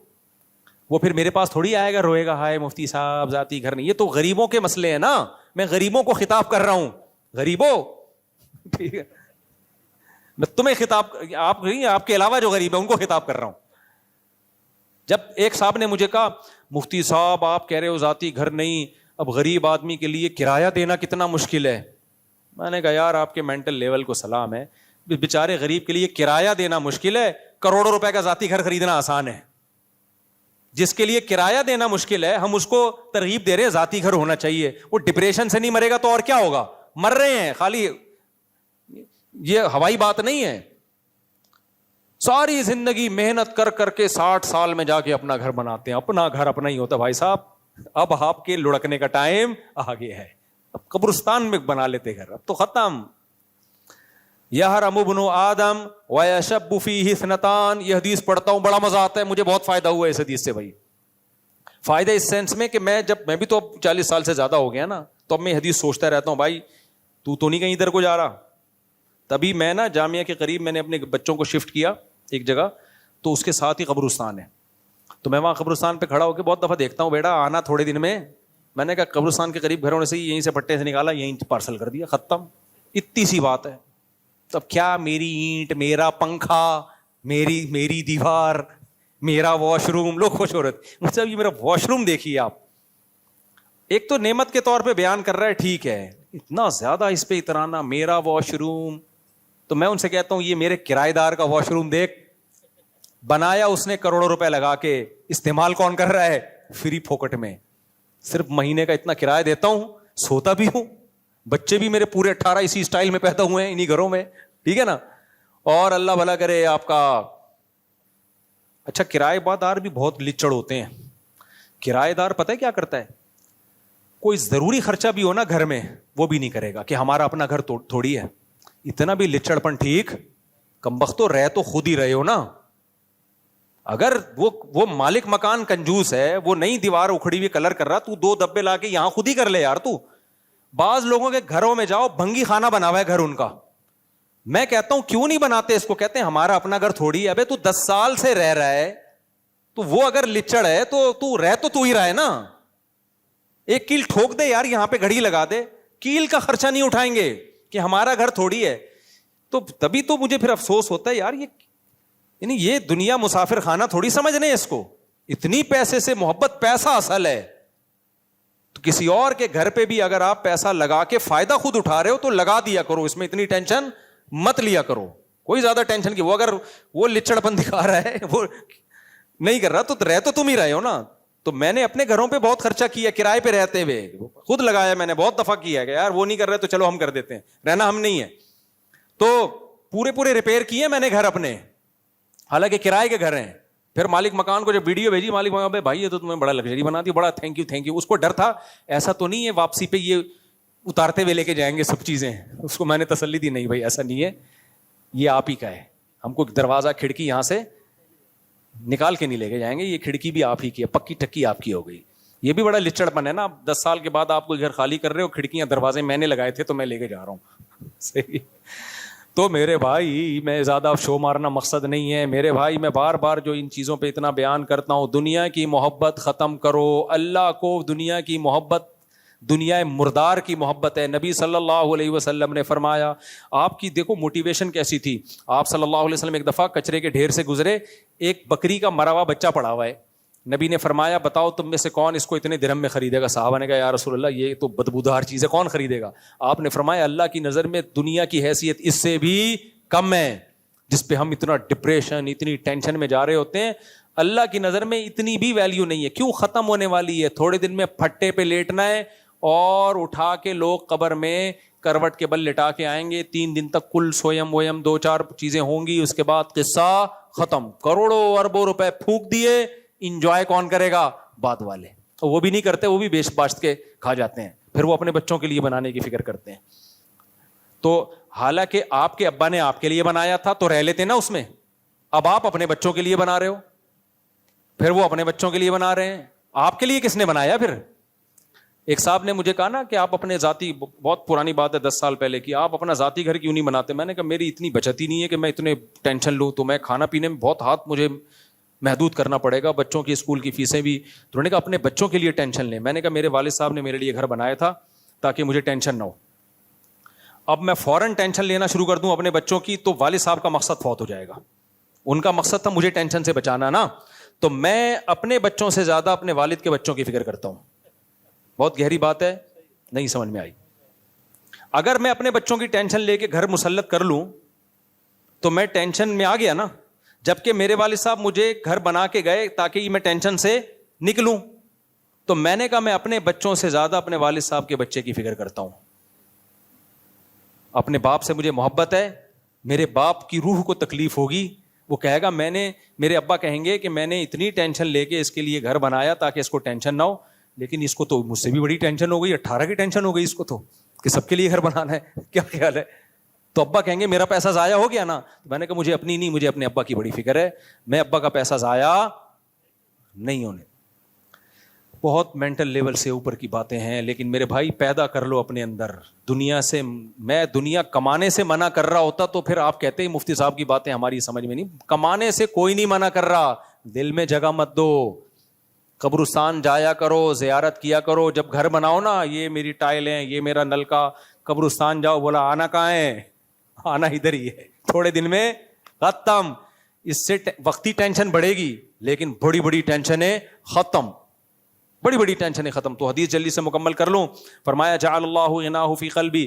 وہ پھر میرے پاس تھوڑی آئے گا روئے گا ہائے مفتی صاحب ذاتی گھر نہیں. یہ تو غریبوں کے مسئلے ہیں نا. میں غریبوں کو خطاب کر رہا ہوں. غریبوں ٹھیک ہے, میں تمہیں خطاب, آپ کے علاوہ جو غریب ہے ان کو خطاب کر رہا ہوں. جب ایک صاحب نے مجھے کہا مفتی صاحب آپ کہہ رہے ہو ذاتی گھر نہیں, اب غریب آدمی کے لیے کرایہ دینا کتنا مشکل ہے. میں نے کہا یار آپ کے مینٹل لیول کو سلام ہے. بیچارے غریب کے لیے کرایہ دینا مشکل ہے, کروڑوں روپے کا ذاتی گھر خریدنا آسان ہے. جس کے لیے کرایہ دینا مشکل ہے ہم اس کو ترغیب دے رہے ہیں ذاتی گھر ہونا چاہیے. وہ ڈپریشن سے نہیں مرے گا تو اور کیا ہوگا؟ مر رہے ہیں خالی. یہ ہوائی بات نہیں ہے. ساری زندگی محنت کر کر کے 60 سال میں جا کے اپنا گھر بناتے ہیں. اپنا گھر اپنا ہی ہوتا. بھائی صاحب اب آپ کے لڑکنے کا ٹائم آ گیا ہے. اب قبرستان میں بنا لیتے گھر, اب تو ختم. یحرم ابن آدم ویشب فیہ اثنتان. یہ حدیث پڑھتا ہوں بڑا مزہ آتا ہے, مجھے بہت فائدہ ہوا ہے اس حدیث سے. بھائی فائدہ اس سینس میں کہ میں بھی تو اب 40 سال سے زیادہ ہو گیا نا, تو اب میں حدیث سوچتا رہتا ہوں بھائی تو نہیں کہیں ادھر کو جا رہا. تبھی میں نا جامعہ کے قریب میں نے اپنے بچوں کو شفٹ کیا ایک جگہ, تو اس کے ساتھ ہی قبرستان ہے. تو میں وہاں قبرستان پہ کھڑا ہو کے بہت دفعہ دیکھتا ہوں بیٹا آنا تھوڑے دن میں. میں نے کہا قبرستان کے قریب گھر ہونے سے یہیں سے پٹے سے نکالا, یہیں پارسل کر دیا, ختم. اتنی سی بات ہے. تو اب کیا میری اینٹ, میرا پنکھا, میری دیوار, میرا واش روم, لوگ خوش ہو رہے تھے مجھ سے. یہ میرا واش روم دیکھیے آپ. ایک تو نعمت کے طور پہ بیان کر رہا ہے ٹھیک ہے, اتنا زیادہ اس پہ اترانا میرا واش روم. تو میں ان سے کہتا ہوں یہ میرے کرایہ دار کا واش روم دیکھ, بنایا اس نے کروڑوں روپے لگا کے, استعمال کون کر رہا ہے؟ فری پھوکٹ میں. صرف مہینے کا اتنا کرایہ دیتا ہوں, سوتا بھی ہوں, بچے بھی میرے پورے 18 اسی اسٹائل میں پیدا ہوئے ہیں انہی گھروں میں, ٹھیک ہے نا. اور اللہ بھلا کرے آپ کا. اچھا کرایہ دار بھی بہت لچڑ ہوتے ہیں. کرایہ دار پتہ ہے کیا کرتا ہے؟ کوئی ضروری خرچہ بھی ہو نا گھر میں وہ بھی نہیں کرے گا کہ ہمارا اپنا گھر تھوڑی ہے. اتنا بھی لچڑ پن ٹھیک, کمبختو رہ تو خود ہی رہے ہو نا. اگر وہ مالک مکان کنجوس ہے, وہ نئی دیوار اکھڑی ہوئی کلر کر رہا, تو 2 دبے لا کے یہاں خود ہی کر لے یار. تو بعض لوگوں کے گھروں میں جاؤ بھنگی خانہ بنا ہوا ہے گھر ان کا. میں کہتا ہوں کیوں نہیں بناتے اس کو؟ کہتے ہیں ہمارا اپنا گھر تھوڑی ہے. ابے تو 10 سال سے رہ رہا ہے, تو وہ اگر لچڑ ہے تو رہ تو ہی رہا ہے نا. ایک کیل ٹھوک دے یار, یہاں پہ گھڑی لگا دے, کیل کا خرچہ نہیں اٹھائیں گے کہ ہمارا گھر تھوڑی ہے. تو تبھی تو مجھے پھر افسوس ہوتا ہے یار, یعنی یہ دنیا مسافر خانہ تھوڑی سمجھنے اس کو. اتنی پیسے سے محبت, پیسہ اصل ہے. تو کسی اور کے گھر پہ بھی اگر آپ پیسہ لگا کے فائدہ خود اٹھا رہے ہو تو لگا دیا کرو, اس میں اتنی ٹینشن مت لیا کرو. کوئی زیادہ ٹینشن کی, وہ اگر وہ لچڑ پن دکھا رہا ہے, وہ نہیں کر رہا, تو رہ تو تم ہی رہے ہو نا. تو میں نے اپنے گھروں پہ بہت خرچہ کیا, کرائے پہ رہتے ہوئے خود لگایا میں نے, بہت دفعہ کیا ہے کہ یار وہ نہیں کر رہے تو چلو ہم کر دیتے ہیں, رہنا ہم نہیں ہے. تو پورے ریپیئر کیے میں نے گھر اپنے, حالانکہ کرائے کے گھر ہیں. پھر مالک مکان کو جب ویڈیو بھیجی, مالک مکان بھائی یہ تو تمہیں بڑا لگژری بنا دیا, بڑا تھینک یو. اس کو ڈر تھا ایسا تو نہیں ہے واپسی پہ یہ اتارتے ہوئے لے کے جائیں گے سب چیزیں. اس کو میں نے تسلی دی, نہیں بھائی ایسا نہیں ہے, یہ آپ ہی کا ہے, ہم کو دروازہ کھڑکی یہاں سے نکال کے نہیں لے کے جائیں گے, یہ کھڑکی بھی آپ ہی کی ہے, پکی ٹکی آپ کی ہو گئی. یہ بھی بڑا لچڑ پن ہے نا. 10 سال کے بعد آپ کو گھر خالی کر رہے ہو, کھڑکیاں دروازے میں نے لگائے تھے تو میں لے کے جا رہا ہوں. صحیح. تو میرے بھائی میں زیادہ شو مارنا مقصد نہیں ہے میرے بھائی, میں بار بار جو ان چیزوں پہ اتنا بیان کرتا ہوں, دنیا کی محبت ختم کرو. اللہ کو دنیا کی محبت دنیا مردار کی محبت ہے. نبی صلی اللہ علیہ وسلم نے فرمایا, آپ کی دیکھو موٹیویشن کیسی تھی. آپ صلی اللہ علیہ وسلم ایک دفعہ کچرے کے ڈھیر سے گزرے, ایک بکری کا مرا ہوا بچہ پڑا ہوا ہے. نبی نے فرمایا بتاؤ تم میں سے کون اس کو اتنے درہم میں خریدے گا؟ صحابہ نے کہا یا رسول اللہ یہ تو بدبودار چیز ہے, کون خریدے گا؟ آپ نے فرمایا اللہ کی نظر میں دنیا کی حیثیت اس سے بھی کم ہے, جس پہ ہم اتنا ڈپریشن اتنی ٹینشن میں جا رہے ہوتے ہیں. اللہ کی نظر میں اتنی بھی ویلیو نہیں ہے. کیوں؟ ختم ہونے والی ہے, تھوڑے دن میں پھٹے پہ لیٹنا ہے اور اٹھا کے لوگ قبر میں کروٹ کے بل لٹا کے آئیں گے. 3 دن تک کل سویم ویم 2-4 چیزیں ہوں گی, اس کے بعد قصہ ختم. کروڑوں اربوں روپے پھونک دیے, انجوائے کون کرے گا؟ بعد والے. وہ بھی نہیں کرتے, وہ بھی بیش باشت کے کھا جاتے ہیں. پھر وہ اپنے بچوں کے لیے بنانے کی فکر کرتے ہیں. تو حالانکہ آپ کے ابا نے آپ کے لیے بنایا تھا تو رہ لیتے نا اس میں. اب آپ اپنے بچوں کے لیے بنا رہے ہو, پھر وہ اپنے بچوں کے لیے بنا رہے ہیں. آپ کے لیے کس نے بنایا پھر؟ ایک صاحب نے مجھے کہا نا کہ آپ اپنے ذاتی, بہت پرانی بات ہے 10 سال پہلے کی, آپ اپنا ذاتی گھر کیوں نہیں بناتے؟ میں نے کہا میری اتنی بچت ہی نہیں ہے کہ میں اتنے ٹینشن لوں, تو میں کھانا پینے میں بہت ہاتھ مجھے محدود کرنا پڑے گا, بچوں کی اسکول کی فیسیں بھی. تو انہوں نے کہا اپنے بچوں کے لیے ٹینشن لیں. میں نے کہا میرے والد صاحب نے میرے لیے گھر بنایا تھا تاکہ مجھے ٹینشن نہ ہو. اب میں فوراً ٹینشن لینا شروع کر دوں اپنے بچوں کی تو والد صاحب کا مقصد فوت ہو جائے گا. ان کا مقصد تھا مجھے ٹینشن سے بچانا نا, تو میں اپنے بچوں سے زیادہ اپنے والد کے بچوں کی فکر کرتا ہوں. بہت گہری بات ہے, نہیں سمجھ میں آئی؟ اگر میں اپنے بچوں کی ٹینشن لے کے گھر مسلط کر لوں تو میں ٹینشن میں آ گیا نا, جبکہ میرے والد صاحب مجھے گھر بنا کے گئے تاکہ میں ٹینشن سے نکلوں. تو میں نے کہا میں اپنے بچوں سے زیادہ اپنے والد صاحب کے بچے کی فکر کرتا ہوں. اپنے باپ سے مجھے محبت ہے, میرے باپ کی روح کو تکلیف ہوگی, وہ کہے گا میرے ابا کہیں گے کہ میں نے اتنی ٹینشن لے کے اس کے لیے گھر بنایا تاکہ اس کو ٹینشن نہ ہو, لیکن اس کو تو مجھ سے بھی بڑی ٹینشن ہو گئی, 18 کی ٹینشن ہو گئی اس کو تو, کہ سب کے لیے گھر بنانا ہے. کیا خیال ہے؟ تو ابا کہیں گے میرا پیسہ ضائع ہو گیا نا. میں نے کہا مجھے اپنی نہیں, مجھے اپنے ابا کی بڑی فکر ہے, میں ابا کا پیسہ ضائع نہیں ہونے. بہت مینٹل لیول سے اوپر کی باتیں ہیں, لیکن میرے بھائی پیدا کر لو اپنے اندر دنیا سے. میں دنیا کمانے سے منع کر رہا ہوتا تو پھر آپ کہتے ہیں مفتی صاحب کی باتیں ہماری سمجھ میں نہیں. کمانے سے کوئی نہیں منع کر رہا, دل میں جگہ مت دو. قبرستان جایا کرو, زیارت کیا کرو, جب گھر بناؤ نا یہ میری ٹائل ہیں, یہ میرا نل کا, قبرستان جاؤ, بولا آنا کہاں ہے, آنا ادھر ہی ہے, تھوڑے دن میں ختم. اس سے وقتی ٹینشن بڑھے گی لیکن بڑی بڑی ٹینشنیں ختم, بڑی بڑی ٹینشنیں ختم. تو حدیث جلدی سے مکمل کر لوں. فرمایا جعل اللہ غناہ فی قلبی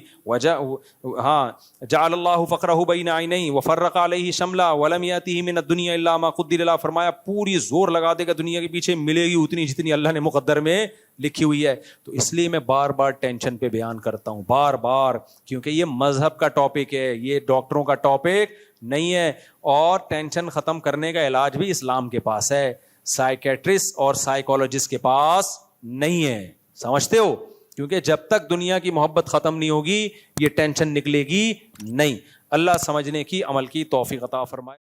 جعل اللہ فقرہ بین عینیہ وفرق علیہ شملہ ولم یاتہ من الدنیا الا ما قدر له. فرمایا پوری زور لگا دے گا دنیا کے پیچھے, ملے گی اتنی جتنی اللہ نے مقدر میں لکھی ہوئی ہے. تو اس لیے میں بار بار ٹینشن پہ بیان کرتا ہوں, بار بار, کیونکہ یہ مذہب کا ٹاپک ہے, یہ ڈاکٹروں کا ٹاپک نہیں ہے. اور ٹینشن ختم کرنے کا علاج بھی اسلام کے پاس ہے, سائیکیٹرسٹ اور سائیکولوجسٹ کے پاس نہیں ہے. سمجھتے ہو؟ کیونکہ جب تک دنیا کی محبت ختم نہیں ہوگی یہ ٹینشن نکلے گی نہیں. اللہ سمجھنے کی, عمل کی توفیق عطا فرمائے.